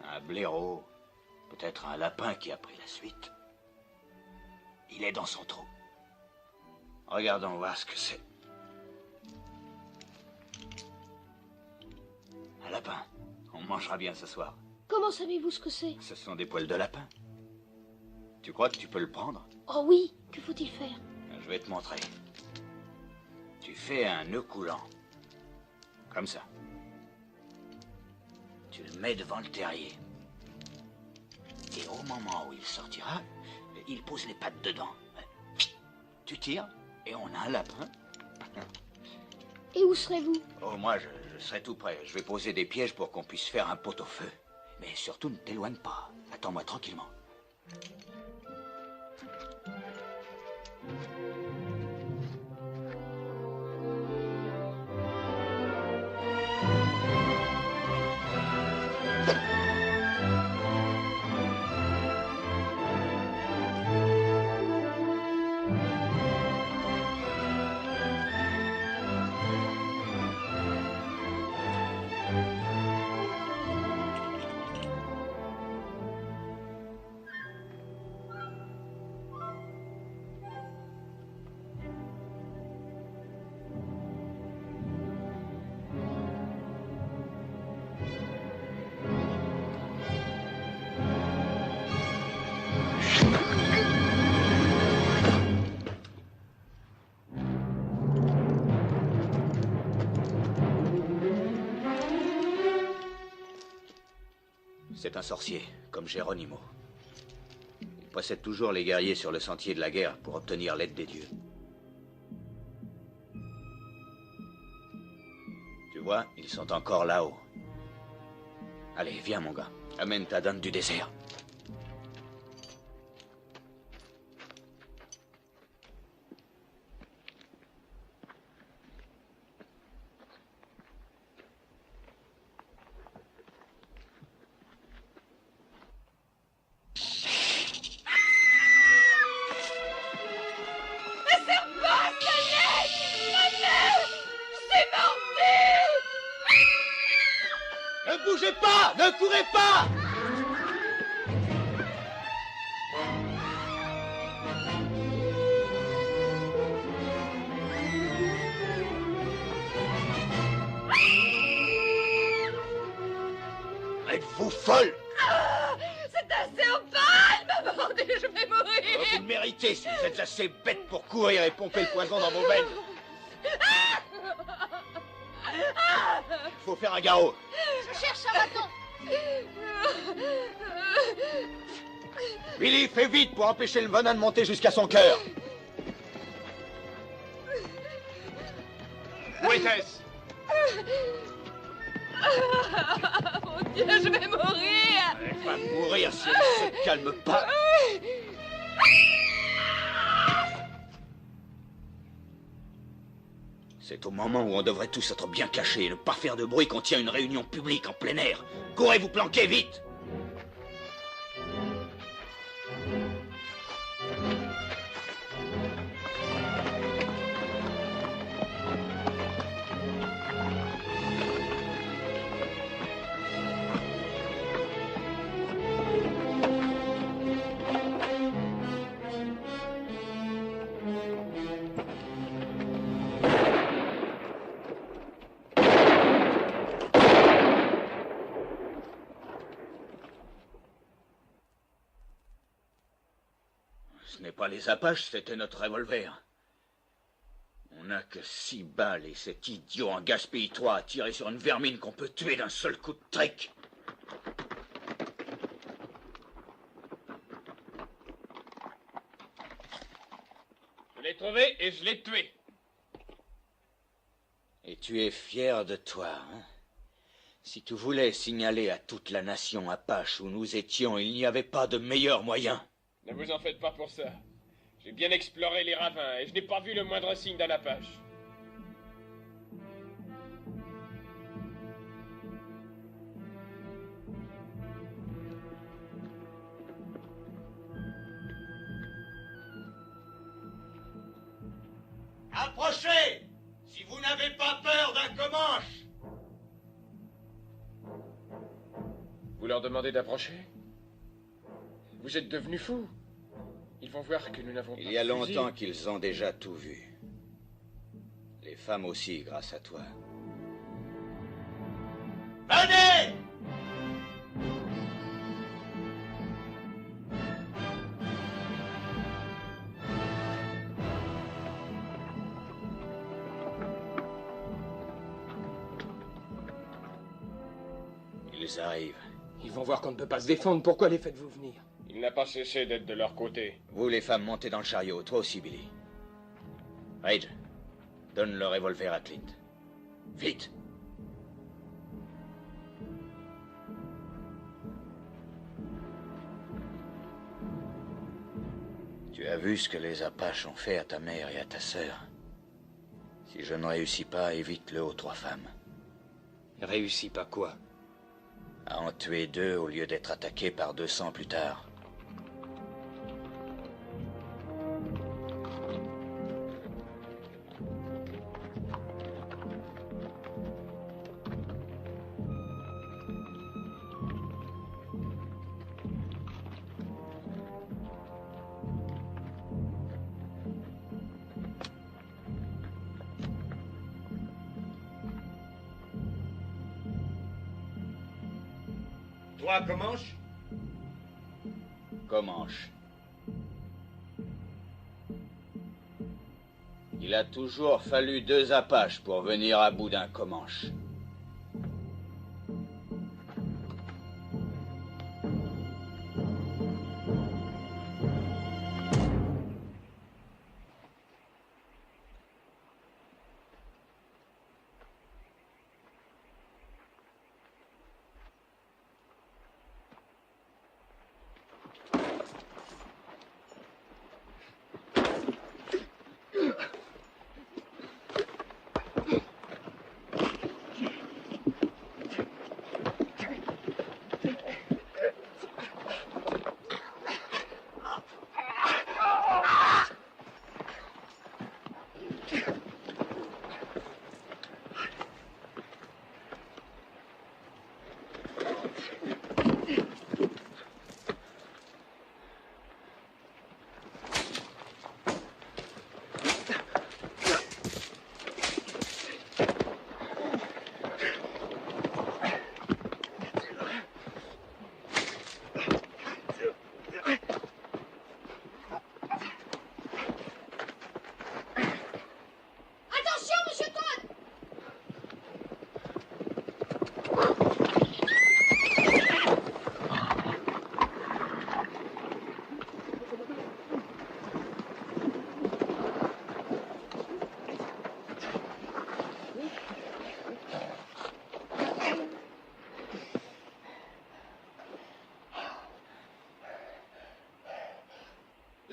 Un blaireau, peut-être un lapin qui a pris la suite. Il est dans son trou. Regardons voir ce que c'est. Un lapin. On mangera bien ce soir. Comment savez-vous ce que c'est? Ce sont des poils de lapin. Tu crois que tu peux le prendre? Oh oui, que faut-il faire? Je vais te montrer. Tu fais un nœud coulant. Comme ça. Tu le mets devant le terrier. Et au moment où il sortira, il pose les pattes dedans. Tu tires et on a un lapin. Et où serez-vous? Oh, moi, je serai tout prêt. Je vais poser des pièges pour qu'on puisse faire un pot-au-feu. Mais surtout, ne t'éloigne pas. Attends-moi tranquillement. C'est un sorcier, comme Geronimo. Il précède toujours les guerriers sur le sentier de la guerre pour obtenir l'aide des dieux. Tu vois, ils sont encore là-haut. Allez, viens mon gars, amène ta dinde du désert. Ne bougez pas! Ne courez pas! Êtes-vous folle? C'est assez au bal, ma bordée, je vais mourir! Vous le méritez si vous êtes assez bête pour courir et pomper le poison dans vos veines. Faut faire un garrot. Je cherche un bâton. Billy, fais vite pour empêcher le venin de monter jusqu'à son cœur. Où était-ce? Mon Dieu, je vais mourir! Elle va mourir si elle ne se calme pas. C'est au moment où on devrait tous être bien cachés et ne pas faire de bruit qu'on tient une réunion publique en plein air. Courez vous planquer, vite! Ce n'est pas les Apaches, c'était notre revolver. On n'a que 6 balles et cet idiot en gaspille 3 a tiré sur une vermine qu'on peut tuer d'un seul coup de trick. Je l'ai trouvé et je l'ai tué. Et tu es fier de toi, hein? Si tu voulais signaler à toute la nation Apache où nous étions, il n'y avait pas de meilleur moyen. Ne vous en faites pas pour ça. J'ai bien exploré les ravins et je n'ai pas vu le moindre signe d'un Apache. Approchez! Si vous n'avez pas peur d'un Comanche! Vous leur demandez d'approcher? Vous êtes devenus fous. Ils vont voir que nous n'avons pas de Il y a fusil. longtemps qu'ils ont déjà tout vu. Les femmes aussi, grâce à toi. Venez! Ils arrivent. Ils vont voir qu'on ne peut pas se défendre. Pourquoi les faites-vous venir? Il n'a pas cessé d'être de leur côté. Vous, les femmes, montez dans le chariot. Toi aussi, Billy. Rage, donne le revolver à Clint. Vite! Tu as vu ce que les Apaches ont fait à ta mère et à ta sœur. Si je ne réussis pas, évite-le aux 3 femmes. Réussis pas quoi? À en tuer 2 au lieu d'être attaqué par 200 plus tard. Toi, Comanche? Comanche. Il a toujours fallu 2 Apaches pour venir à bout d'un Comanche.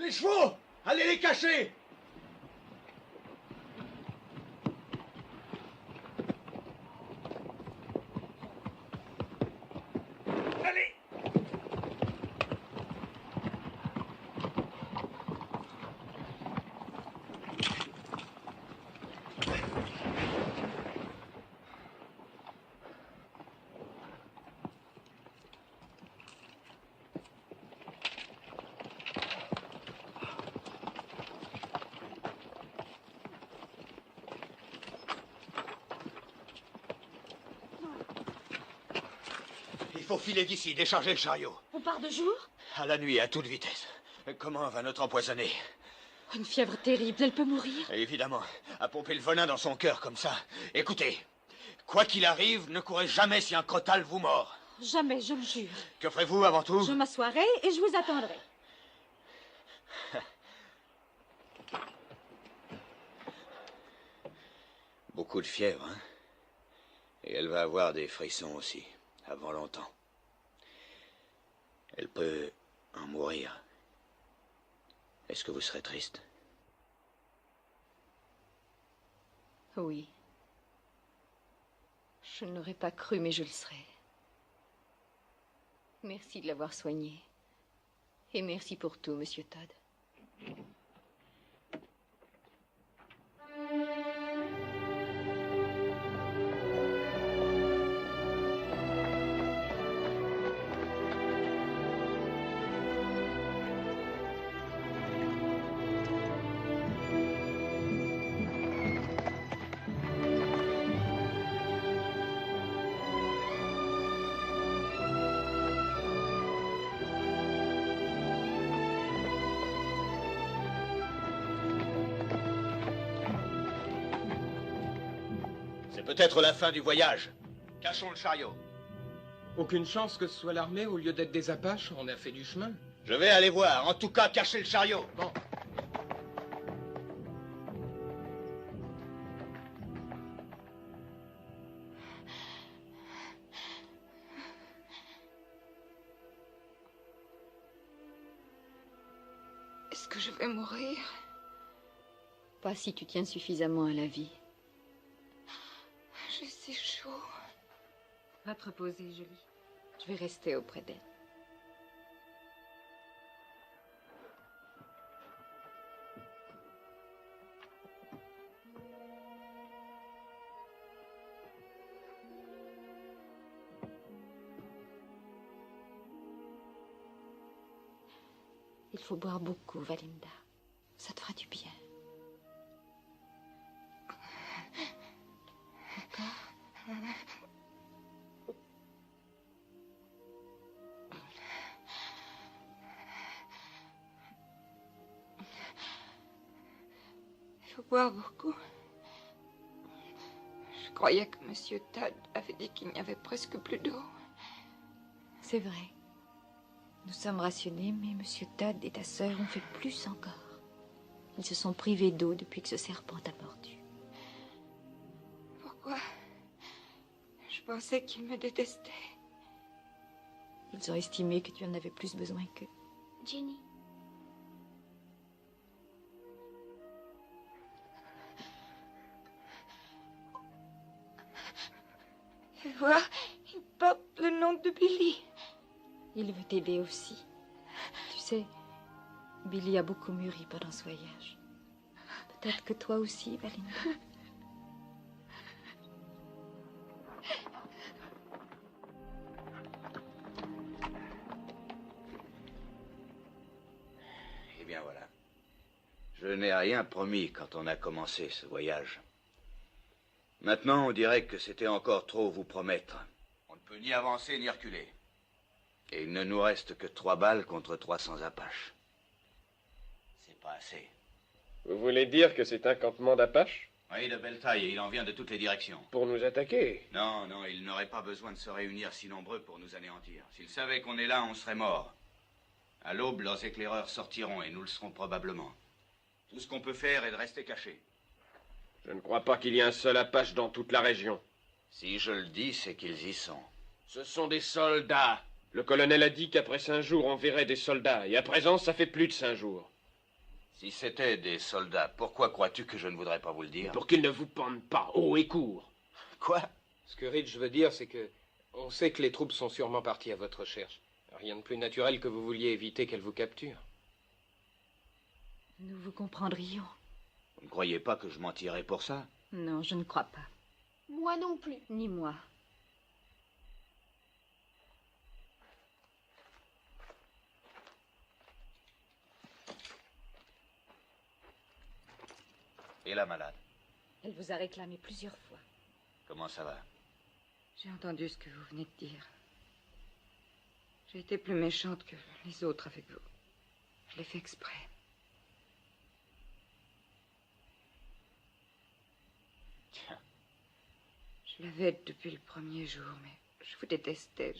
Les chevaux! Allez les cacher! Allez! Il faut filer d'ici, décharger le chariot. On part de jour? À la nuit, à toute vitesse. Comment va notre empoisonné? Une fièvre terrible, elle peut mourir. Évidemment, à pomper le venin dans son cœur comme ça. Écoutez, quoi qu'il arrive, ne courez jamais si un crotal vous mord. Jamais, je le jure. Que ferez-vous avant tout? Je m'assoirai et je vous attendrai. Beaucoup de fièvre, hein? Et elle va avoir des frissons aussi, avant longtemps. Elle peut en mourir. Est-ce que vous serez triste? Oui. Je ne l'aurais pas cru, mais je le serai. Merci de l'avoir soignée. Et merci pour tout, Monsieur Todd. C'est peut-être la fin du voyage. Cachons le chariot. Aucune chance que ce soit l'armée au lieu d'être des Apaches. On a fait du chemin. Je vais aller voir. En tout cas, cachez le chariot. Bon. Est-ce que je vais mourir? Pas si tu tiens suffisamment à la vie. J'ai si chaud. Va te reposer, Julie. Je vais rester auprès d'elle. Il faut boire beaucoup, Valinda. Ça te fera du bien. Il faut boire beaucoup. Je croyais que Monsieur Todd avait dit qu'il n'y avait presque plus d'eau. C'est vrai. Nous sommes rationnés, mais Monsieur Todd et ta sœur ont fait plus encore. Ils se sont privés d'eau depuis que ce serpent t'a mordu. Pourquoi? Je pensais qu'ils me détestaient. Ils ont estimé que tu en avais plus besoin qu'eux. Jenny. Et voir, il porte le nom de Billy. Il veut t'aider aussi. Tu sais, Billy a beaucoup mûri pendant ce voyage. Peut-être que toi aussi, Valinda. Eh bien voilà. Je n'ai rien promis quand on a commencé ce voyage. Maintenant, on dirait que c'était encore trop vous promettre. On ne peut ni avancer ni reculer. Et il ne nous reste que 3 balles contre 300 Apaches. C'est pas assez. Vous voulez dire que c'est un campement d'Apaches? Oui, de belle taille, et il en vient de toutes les directions. Pour nous attaquer? Non, non, ils n'auraient pas besoin de se réunir si nombreux pour nous anéantir. S'ils savaient qu'on est là, on serait morts. À l'aube, leurs éclaireurs sortiront, et nous le serons probablement. Tout ce qu'on peut faire est de rester cachés. Je ne crois pas qu'il y ait un seul Apache dans toute la région. Si je le dis, c'est qu'ils y sont. Ce sont des soldats. Le colonel a dit qu'après 5 jours, on verrait des soldats. Et à présent, ça fait plus de 5 jours. Si c'était des soldats, pourquoi crois-tu que je ne voudrais pas vous le dire? Pour qu'ils ne vous pendent pas haut et court. Quoi? Ce que Ridge veut dire, c'est que... On sait que les troupes sont sûrement parties à votre recherche. Rien de plus naturel que vous vouliez éviter qu'elles vous capturent. Nous vous comprendrions. Vous ne croyez pas que je mentirais pour ça? Non, je ne crois pas. Moi non plus. Ni moi. Et la malade? Elle vous a réclamé plusieurs fois. Comment ça va? J'ai entendu ce que vous venez de dire. J'ai été plus méchante que les autres avec vous. Je l'ai fait exprès. Tiens. Je l'avais depuis le premier jour, mais je vous détestais.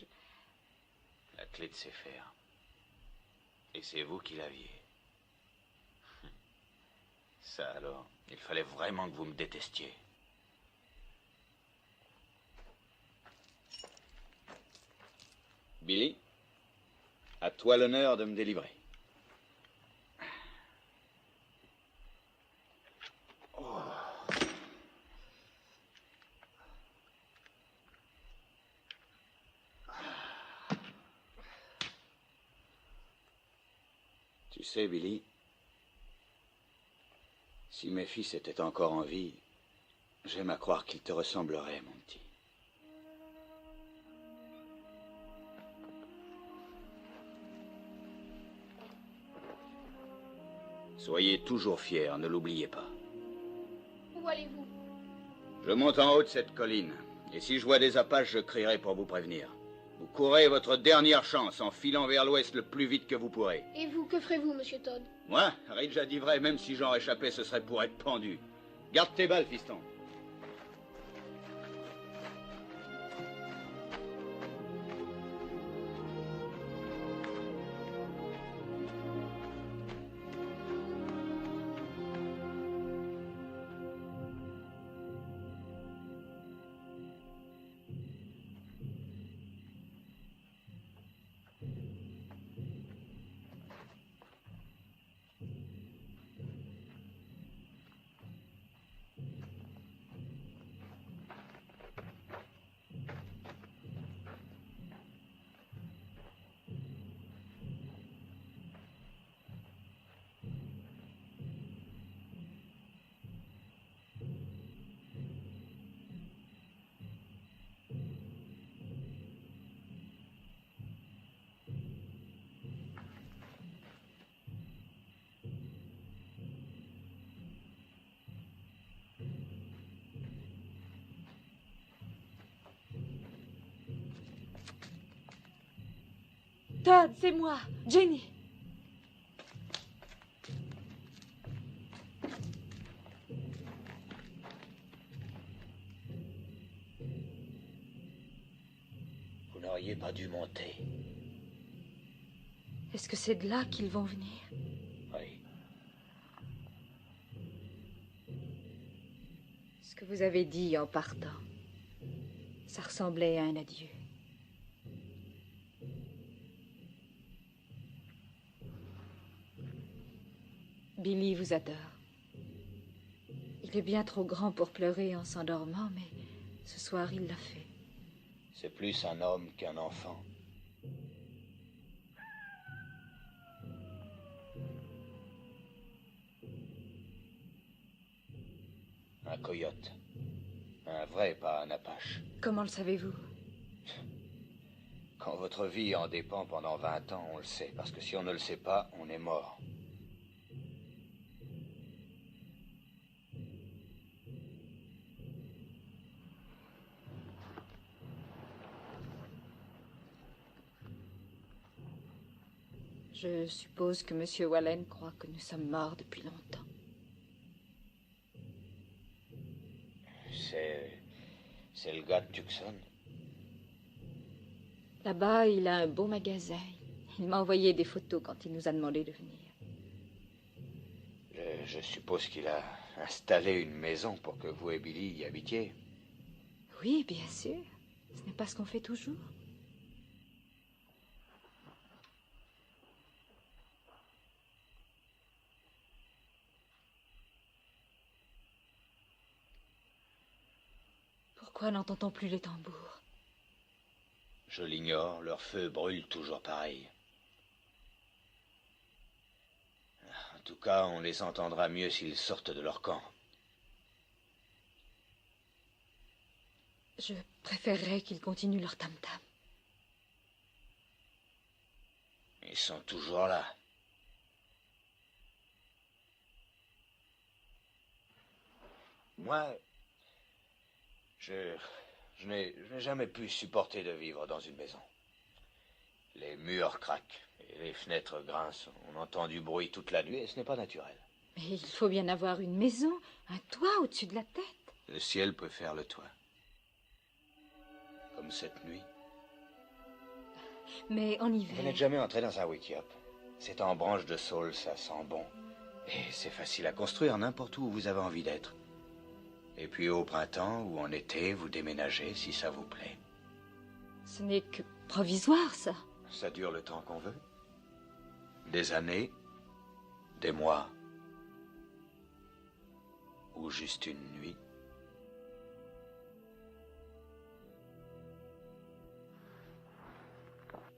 La clé de ses fers. Et c'est vous qui l'aviez. Ça alors, il fallait vraiment que vous me détestiez. Billy, à toi l'honneur de me délivrer. Oh. Tu sais, Billy, si mes fils étaient encore en vie, j'aime à croire qu'ils te ressembleraient, mon petit. Soyez toujours fiers, ne l'oubliez pas. Où allez-vous? Je monte en haut de cette colline, et si je vois des Apaches, je crierai pour vous prévenir. Vous courez votre dernière chance en filant vers l'ouest le plus vite que vous pourrez. Et vous, que ferez-vous, monsieur Todd? Moi, Ridge a dit vrai, même si j'en réchappais, ce serait pour être pendu. Garde tes balles, fiston. Todd, c'est moi, Jenny. Vous n'auriez pas dû monter. Est-ce que c'est de là qu'ils vont venir? Oui. Ce que vous avez dit en partant, ça ressemblait à un adieu. Billy vous adore. Il est bien trop grand pour pleurer en s'endormant, mais ce soir, il l'a fait. C'est plus un homme qu'un enfant. Un coyote. Un vrai, pas un Apache. Comment le savez-vous? Quand votre vie en dépend pendant 20 ans, on le sait. Parce que si on ne le sait pas, on est mort. Je suppose que M. Wallen croit que nous sommes morts depuis longtemps. C'est le gars de Tucson. Là-bas, il a un beau magasin. Il m'a envoyé des photos quand il nous a demandé de venir. Je suppose qu'il a installé une maison pour que vous et Billy y habitiez. Oui, bien sûr. Ce n'est pas ce qu'on fait toujours. Pourquoi n'entend-on plus les tambours? Je l'ignore, leur feu brûle toujours pareil. En tout cas, on les entendra mieux s'ils sortent de leur camp. Je préférerais qu'ils continuent leur tam-tam. Ils sont toujours là. Moi, je n'ai jamais pu supporter de vivre dans une maison. Les murs craquent et les fenêtres grincent. On entend du bruit toute la nuit et ce n'est pas naturel. Mais il faut bien avoir une maison, un toit au-dessus de la tête. Le ciel peut faire le toit. Comme cette nuit. Mais en hiver... Vous n'êtes jamais entré dans un wiki-up. C'est en branche de saule, ça sent bon. Et c'est facile à construire n'importe où vous avez envie d'être. Et puis au printemps ou en été, vous déménagez si ça vous plaît. Ce n'est que provisoire, ça. Ça dure le temps qu'on veut. Des années, des mois. Ou juste une nuit.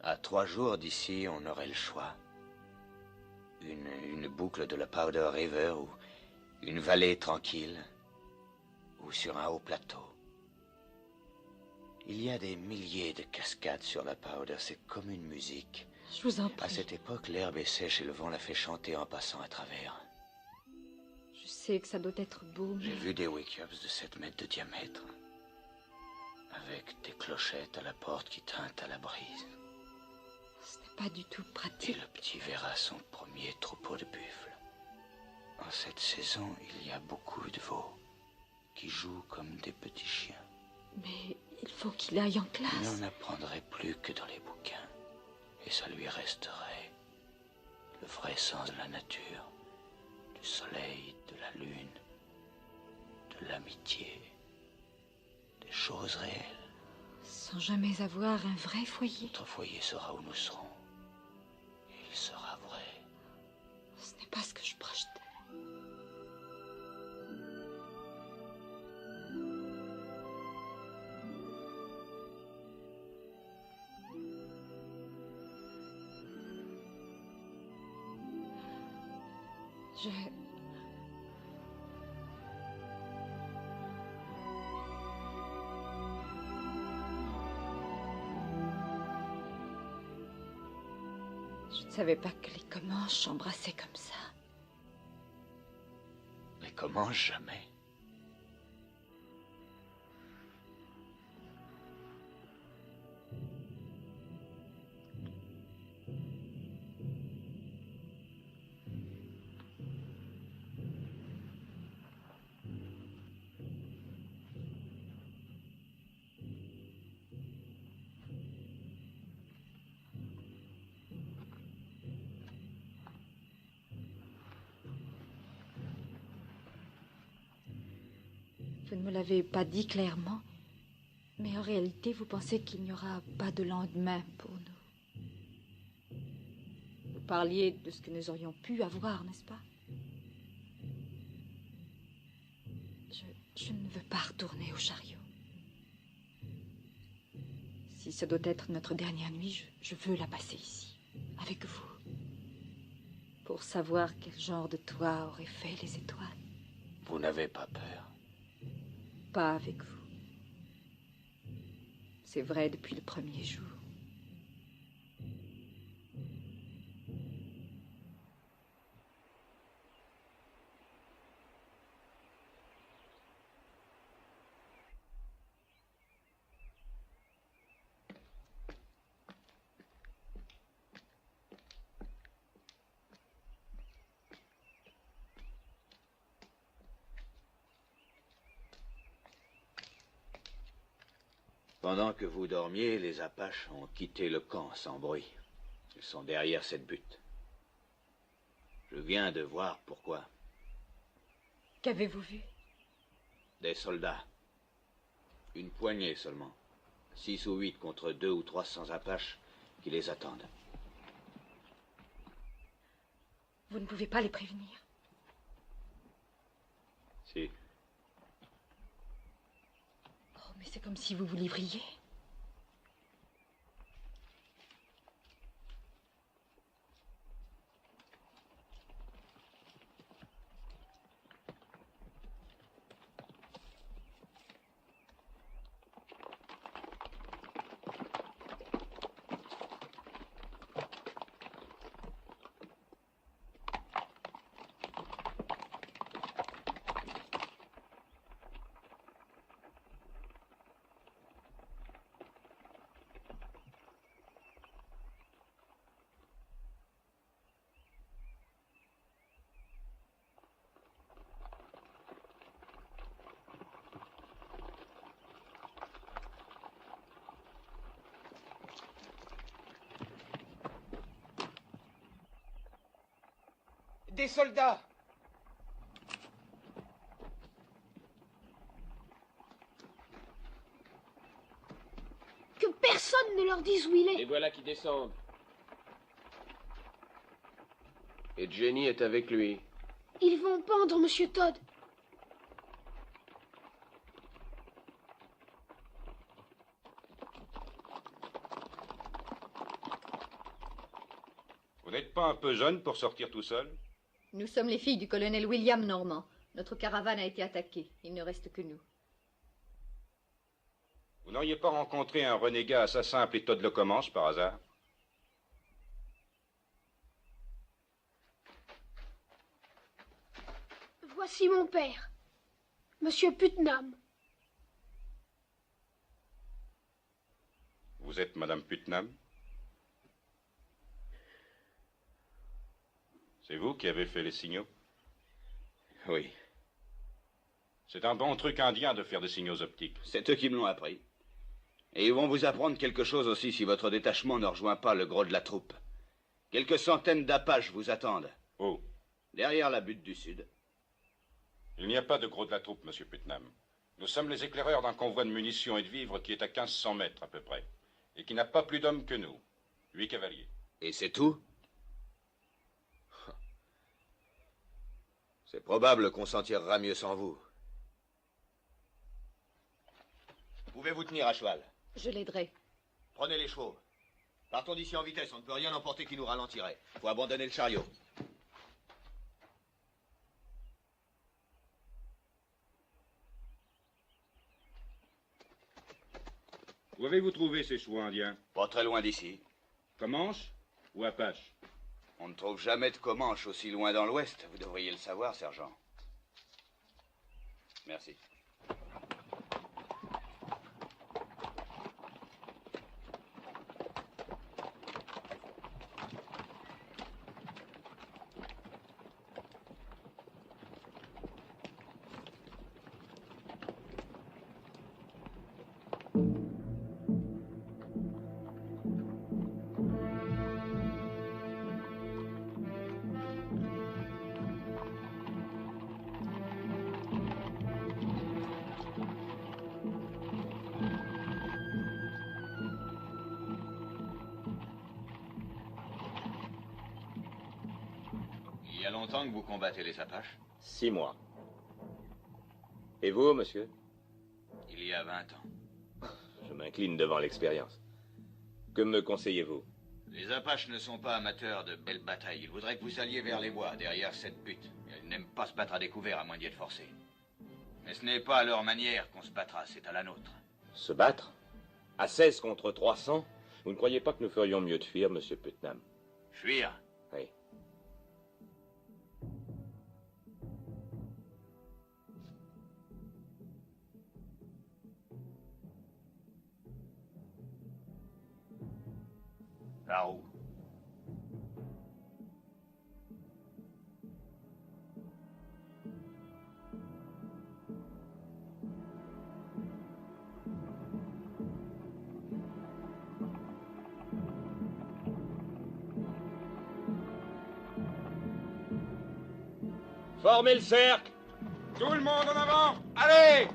À 3 jours d'ici, on aurait le choix. Une boucle de la Powder River ou une vallée tranquille ou sur un haut plateau. Il y a des milliers de cascades sur la Powder, c'est comme une musique. Je vous en prie. À cette époque, l'herbe est sèche et le vent la fait chanter en passant à travers. Je sais que ça doit être beau, mais... J'ai vu des wake-ups de 7 mètres de diamètre, avec des clochettes à la porte qui tintent à la brise. Ce n'est pas du tout pratique. Et le petit verra son premier troupeau de buffles. En cette saison, il y a beaucoup de veaux qui jouent comme des petits chiens. Mais il faut qu'il aille en classe. Il n'en apprendrait plus que dans les bouquins. Et ça lui resterait le vrai sens de la nature, du soleil, de la lune, de l'amitié, des choses réelles. Sans jamais avoir un vrai foyer. Notre foyer sera où nous serons. Il sera vrai. Ce n'est pas ce que je projetais. Je ne savais pas que les Comanches s'embrassaient comme ça. Les Comanches, jamais. Vous ne me l'avez pas dit clairement, mais en réalité, vous pensez qu'il n'y aura pas de lendemain pour nous. Vous parliez de ce que nous aurions pu avoir, n'est-ce pas? Je ne veux pas retourner au chariot. Si ça doit être notre dernière nuit, je veux la passer ici, avec vous, pour savoir quel genre de toit auraient fait les étoiles. Vous n'avez pas peur? Pas avec vous. C'est vrai depuis le premier jour. Pendant que vous dormiez, les Apaches ont quitté le camp sans bruit. Ils sont derrière cette butte. Je viens de voir pourquoi. Qu'avez-vous vu? Des soldats. Une poignée seulement. 6 ou 8 contre 200 ou 300 Apaches qui les attendent. Vous ne pouvez pas les prévenir. Si. Oh Mais c'est comme si vous vous livriez. Des soldats! Que personne ne leur dise où il est. Et voilà qui descendent. Et Jenny est avec lui. Ils vont pendre Monsieur Todd. Vous n'êtes pas un peu jeune pour sortir tout seul? Nous sommes les filles du colonel William Normand. Notre caravane a été attaquée. Il ne reste que nous. Vous n'auriez pas rencontré un renégat assassin appelé Todd le Comanche par hasard? Voici mon père, Monsieur Putnam. Vous êtes Madame Putnam? C'est vous qui avez fait les signaux? Oui. C'est un bon truc indien de faire des signaux optiques. C'est eux qui me l'ont appris. Et ils vont vous apprendre quelque chose aussi si votre détachement ne rejoint pas le gros de la troupe. Quelques centaines d'Apaches vous attendent. Où? Derrière la butte du Sud. Il n'y a pas de gros de la troupe, Monsieur Putnam. Nous sommes les éclaireurs d'un convoi de munitions et de vivres qui est à 1500 mètres à peu près, et qui n'a pas plus d'hommes que nous. 8 cavaliers. Et c'est tout? C'est probable qu'on s'en tirera mieux sans vous. Pouvez-vous tenir à cheval? Je l'aiderai. Prenez les chevaux. Partons d'ici en vitesse, on ne peut rien emporter qui nous ralentirait. Faut abandonner le chariot. Où avez-vous trouvé ces chevaux indiens? Pas très loin d'ici. Comanche ou Apache? On ne trouve jamais de Comanche aussi loin dans l'ouest. Vous devriez le savoir, sergent. Merci. Il y a longtemps que vous combattez les Apaches? 6 mois. Et vous, monsieur? Il y a 20 ans. Je m'incline devant l'expérience. Que me conseillez-vous? Les Apaches ne sont pas amateurs de belles batailles. Ils voudraient que vous alliez vers les bois, derrière cette butte. Ils n'aiment pas se battre à découvert, à moins d'y être forcés. Mais ce n'est pas à leur manière qu'on se battra, c'est à la nôtre. Se battre? À 16 contre 300? Vous ne croyez pas que nous ferions mieux de fuir, monsieur Putnam? Fuir? Oui. Par où? Formez le cercle! Tout le monde en avant! Allez!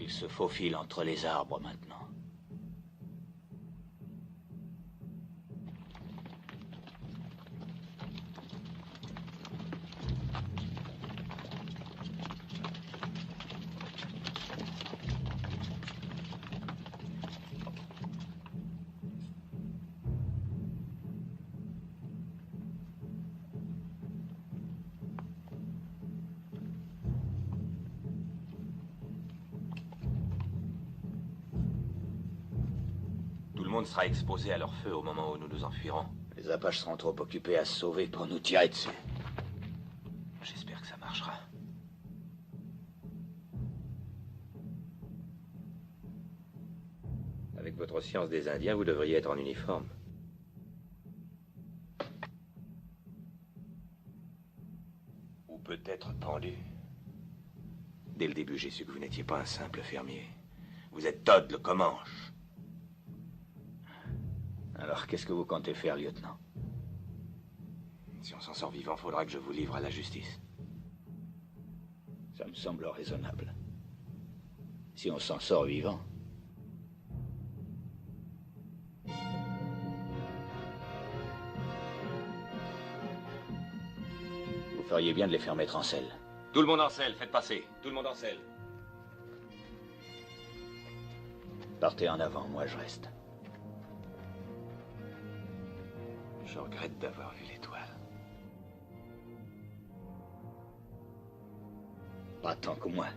Il se faufile entre les arbres maintenant. Tout le monde sera exposé à leur feu au moment où nous nous enfuirons. Les Apaches seront trop occupés à se sauver pour nous tirer dessus. J'espère que ça marchera. Avec votre science des Indiens, vous devriez être en uniforme. Ou peut-être pendu. Dès le début, j'ai su que vous n'étiez pas un simple fermier. Vous êtes Todd le Comanche. Alors, qu'est-ce que vous comptez faire, lieutenant? Si on s'en sort vivant, faudra que je vous livre à la justice. Ça me semble raisonnable. Si on s'en sort vivant. Vous feriez bien de les faire mettre en selle. Tout le monde en selle, faites passer. Tout le monde en selle. Partez en avant, moi je reste. Je regrette d'avoir vu l'étoile. Pas tant que moi.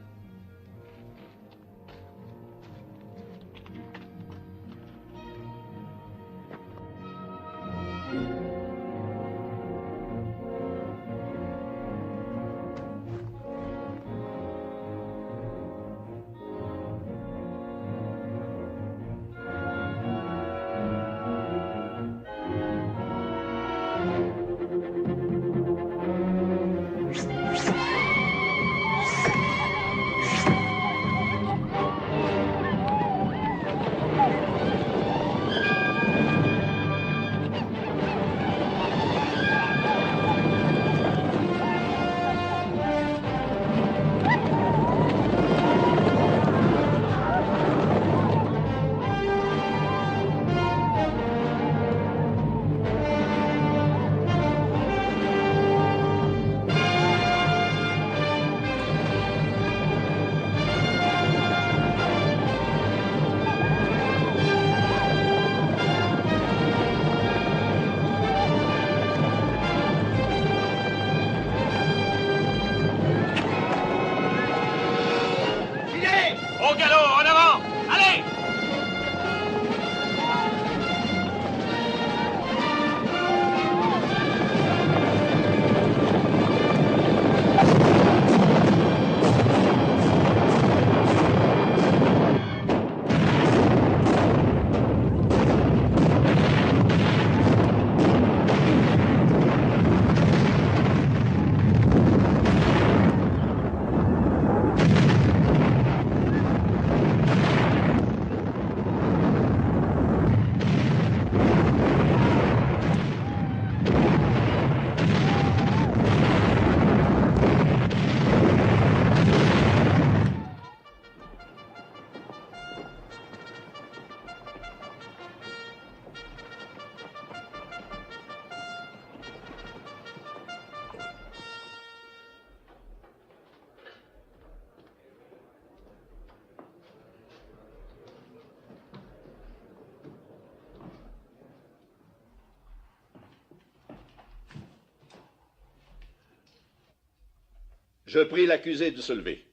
Je prie l'accusé de se lever.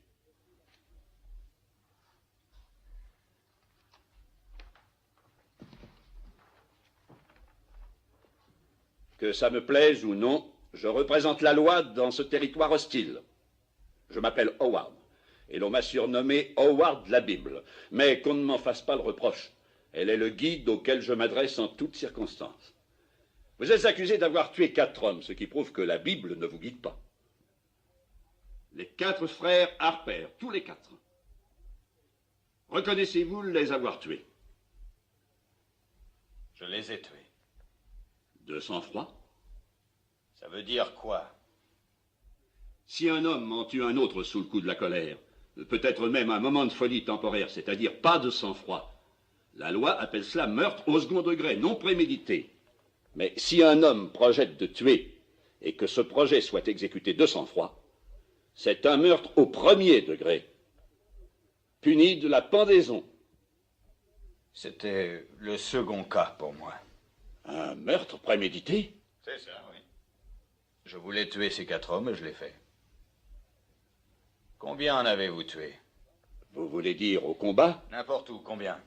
Que ça me plaise ou non, je représente la loi dans ce territoire hostile. Je m'appelle Howard, et l'on m'a surnommé Howard la Bible. Mais qu'on ne m'en fasse pas le reproche. Elle est le guide auquel je m'adresse en toutes circonstances. Vous êtes accusé d'avoir tué 4 hommes, ce qui prouve que la Bible ne vous guide pas. Les 4 frères Harper, tous les 4. Reconnaissez-vous les avoir tués? Je les ai tués. De sang-froid? Ça veut dire quoi? Si un homme en tue un autre sous le coup de la colère, peut-être même un moment de folie temporaire, c'est-à-dire pas de sang-froid. La loi appelle cela meurtre au second degré, non prémédité. Mais si un homme projette de tuer et que ce projet soit exécuté de sang-froid, c'est un meurtre au premier degré, puni de la pendaison. C'était le second cas pour moi. Un meurtre prémédité? C'est ça, oui. Je voulais tuer ces 4 hommes et je l'ai fait. Combien en avez-vous tué? Vous voulez dire au combat? N'importe où, combien?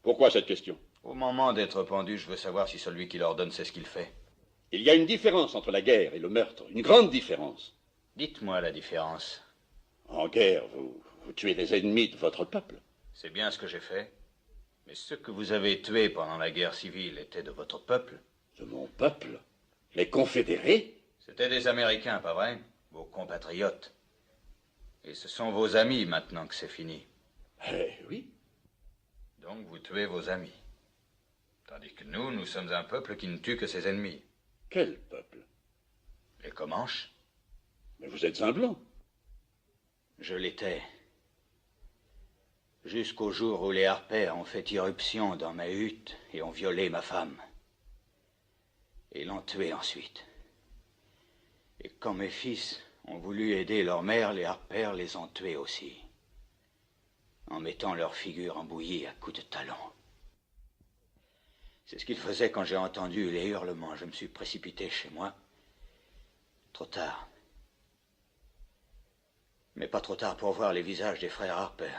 Pourquoi cette question? Au moment d'être pendu, je veux savoir si celui qui l'ordonne sait ce qu'il fait. Il y a une différence entre la guerre et le meurtre, une grande différence. Dites-moi la différence. En guerre, vous tuez les ennemis de votre peuple. C'est bien ce que j'ai fait. Mais ceux que vous avez tués pendant la guerre civile étaient de votre peuple. De mon peuple? Les confédérés? C'étaient des Américains, pas vrai? Vos compatriotes. Et ce sont vos amis maintenant que c'est fini. Eh oui. Donc vous tuez vos amis. Tandis que nous sommes un peuple qui ne tue que ses ennemis. Quel peuple? Les Comanches. Mais vous êtes un blanc. Je l'étais. Jusqu'au jour où les Harpers ont fait irruption dans ma hutte et ont violé ma femme. Et l'ont tuée ensuite. Et quand mes fils ont voulu aider leur mère, les Harpers les ont tués aussi. En mettant leur figure en bouillie à coups de talon. C'est ce qu'ils faisaient quand j'ai entendu les hurlements. Je me suis précipité chez moi. Trop tard. Mais pas trop tard pour voir les visages des frères Harper.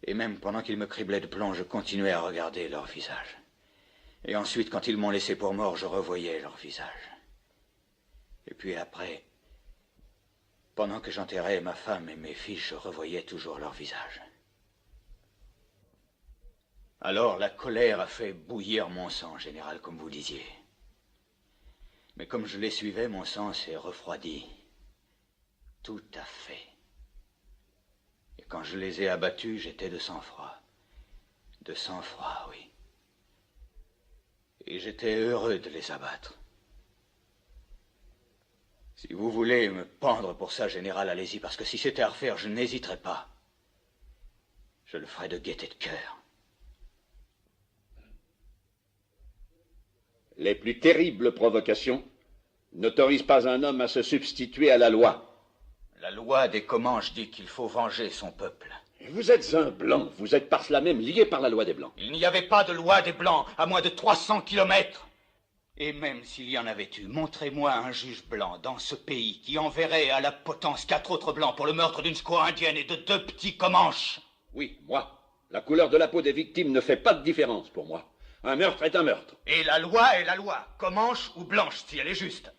Et même pendant qu'ils me criblaient de plomb, je continuais à regarder leurs visages. Et ensuite, quand ils m'ont laissé pour mort, je revoyais leurs visages. Et puis après, pendant que j'enterrais ma femme et mes fils, je revoyais toujours leurs visages. Alors la colère a fait bouillir mon sang, général, comme vous disiez. Mais comme je les suivais, mon sang s'est refroidi. Tout à fait. Et quand je les ai abattus, j'étais de sang-froid. De sang-froid, oui. Et j'étais heureux de les abattre. Si vous voulez me pendre pour ça, général, allez-y, parce que si c'était à refaire, je n'hésiterais pas. Je le ferais de gaieté de cœur. Les plus terribles provocations n'autorisent pas un homme à se substituer à la loi. La loi des Comanches dit qu'il faut venger son peuple. Vous êtes un blanc, vous êtes par cela même lié par la loi des Blancs. Il n'y avait pas de loi des Blancs à moins de 300 kilomètres. Et même s'il y en avait eu, montrez-moi un juge blanc dans ce pays qui enverrait à la potence 4 autres blancs pour le meurtre d'une squaw indienne et de 2 petits Comanches. Oui, moi. La couleur de la peau des victimes ne fait pas de différence pour moi. Un meurtre est un meurtre. Et la loi est la loi, Comanche ou blanche, si elle est juste.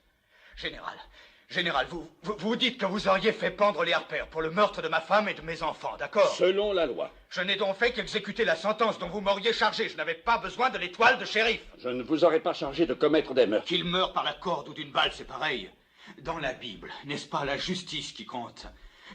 Général, vous dites que vous auriez fait pendre les Harpers pour le meurtre de ma femme et de mes enfants, d'accord? Selon la loi. Je n'ai donc fait qu'exécuter la sentence dont vous m'auriez chargé. Je n'avais pas besoin de l'étoile de shérif. Je ne vous aurais pas chargé de commettre des meurtres. Qu'il meure par la corde ou d'une balle, c'est pareil. Dans la Bible, n'est-ce pas la justice qui compte?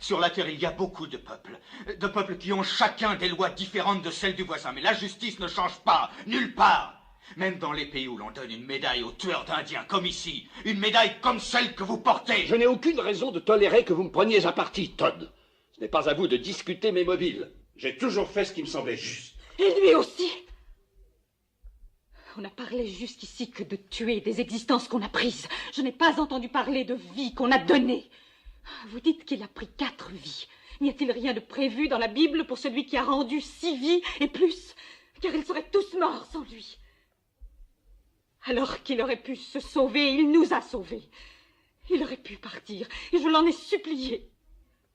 Sur la terre, il y a beaucoup de peuples qui ont chacun des lois différentes de celles du voisin. Mais la justice ne change pas, nulle part. Même dans les pays où l'on donne une médaille aux tueurs d'Indiens, comme ici. Une médaille comme celle que vous portez. Je n'ai aucune raison de tolérer que vous me preniez à partie, Todd. Ce n'est pas à vous de discuter mes mobiles. J'ai toujours fait ce qui me semblait juste. Et lui aussi. On n'a parlé jusqu'ici que de tuer des existences qu'on a prises. Je n'ai pas entendu parler de vies qu'on a données. Vous dites qu'il a pris 4 vies. N'y a-t-il rien de prévu dans la Bible pour celui qui a rendu 6 vies et plus? Car ils seraient tous morts sans lui. Alors qu'il aurait pu se sauver, il nous a sauvés. Il aurait pu partir, et je l'en ai supplié.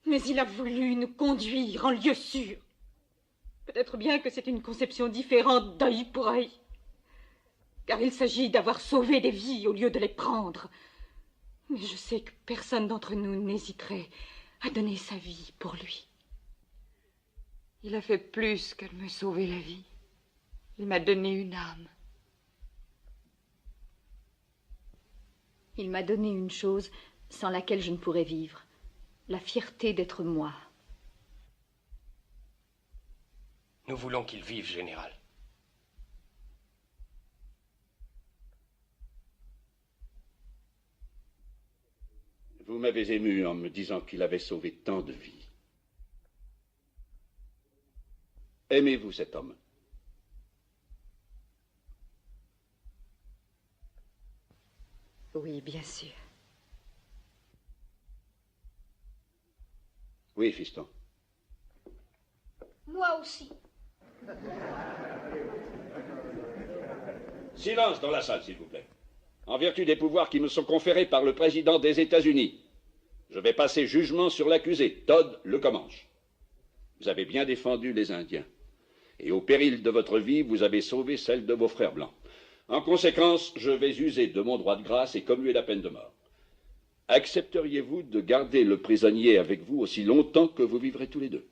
Mais il a voulu nous conduire en lieu sûr. Peut-être bien que c'est une conception différente d'œil pour œil. Car il s'agit d'avoir sauvé des vies au lieu de les prendre. Mais je sais que personne d'entre nous n'hésiterait à donner sa vie pour lui. Il a fait plus que de me sauver la vie. Il m'a donné une âme. Il m'a donné une chose sans laquelle je ne pourrais vivre. La fierté d'être moi. Nous voulons qu'il vive, général. Vous m'avez ému en me disant qu'il avait sauvé tant de vies. Aimez-vous cet homme? Oui, bien sûr. Oui, fiston. Moi aussi. Silence dans la salle, s'il vous plaît. En vertu des pouvoirs qui me sont conférés par le président des États-Unis, je vais passer jugement sur l'accusé, Todd Le Comanche. Vous avez bien défendu les Indiens. Et au péril de votre vie, vous avez sauvé celle de vos frères blancs. En conséquence, je vais user de mon droit de grâce et commuer la peine de mort. Accepteriez-vous de garder le prisonnier avec vous aussi longtemps que vous vivrez tous les deux?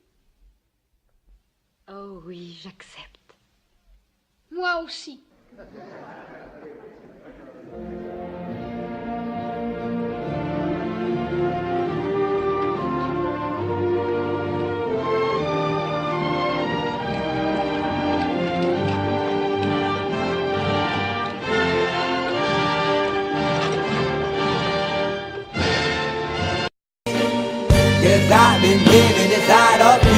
Oh oui, j'accepte. Moi aussi. Yes, I've been living inside of you,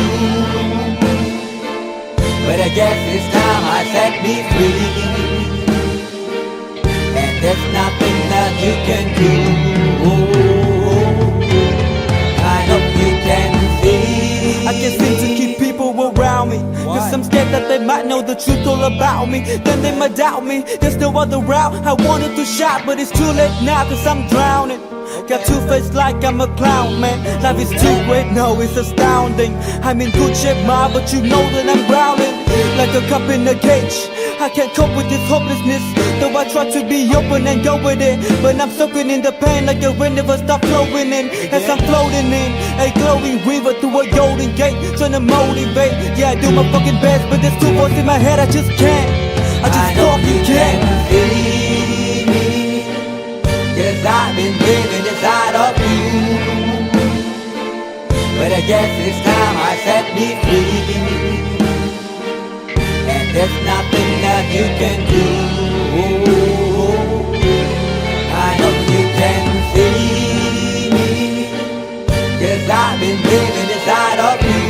but I guess it's time I set me free, and there's nothing that you can do. I hope you can see. I can't seem to keep people around me, cause I'm scared that they might know the truth all about me. Then they might doubt me, there's no other route. I wanted to shout, but it's too late now, cause I'm drowning. Got two-faced like I'm a clown, man. Life is too great, no, it's astounding. I'm in good shape, ma, but you know that I'm drowning like a cup in a cage. I can't cope with this hopelessness, though I try to be open and go with it, but I'm soaking in the pain like the rain never stop flowing in. As I'm floating in a glowing river through a golden gate, trying to motivate. Yeah, I do my fucking best, but there's two voices in my head, I just can't. I just fucking can't. Yes, I've been living inside of you, but I guess it's time I set me free, and there's nothing that you can do. I hope you can see me. Yes, I've been living inside of you,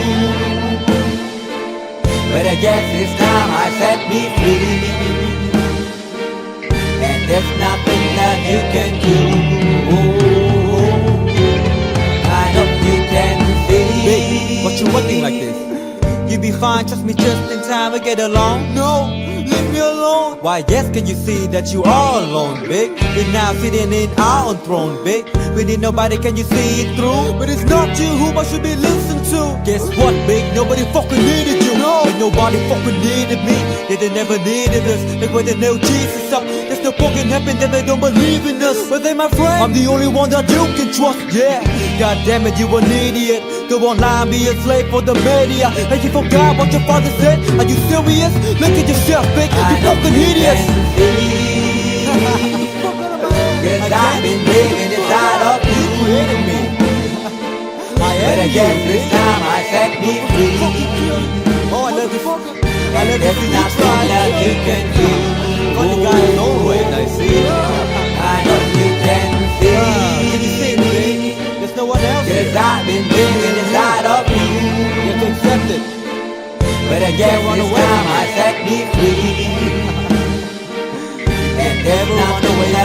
but I guess it's time I set me free, and there's nothing that you can do. I hope you can see. Baby, what you wanting like this? You be fine, trust me, just in time to get along. No, leave me alone. Why, yes, can you see that you are alone, big? We're now sitting in our own throne, big. We need nobody, can you see it through? But it's not you who I should be listening to. Guess what, big? Nobody fucking needed you. No, and nobody fucking needed me. Yeah, they never needed us. Like when they nailed Jesus up, there's no fucking happen that they don't believe in us. But they my friend, I'm the only one that you can trust. Yeah, god damn it, you an idiot. Go online, be a slave for the media. And you forgot what your father said. Are you serious? Look at yourself, big. You fucking idiots. Yes, I've been living inside of you, but I guess this time I set me free. Oh, I love this. And there's nothing that you can do. Funny guy is always I see. I know you can see. Can you see me? There's no one else. Yes, I've been living inside of you. You have to accept it. But I guess this time I set me free. And there's nothing that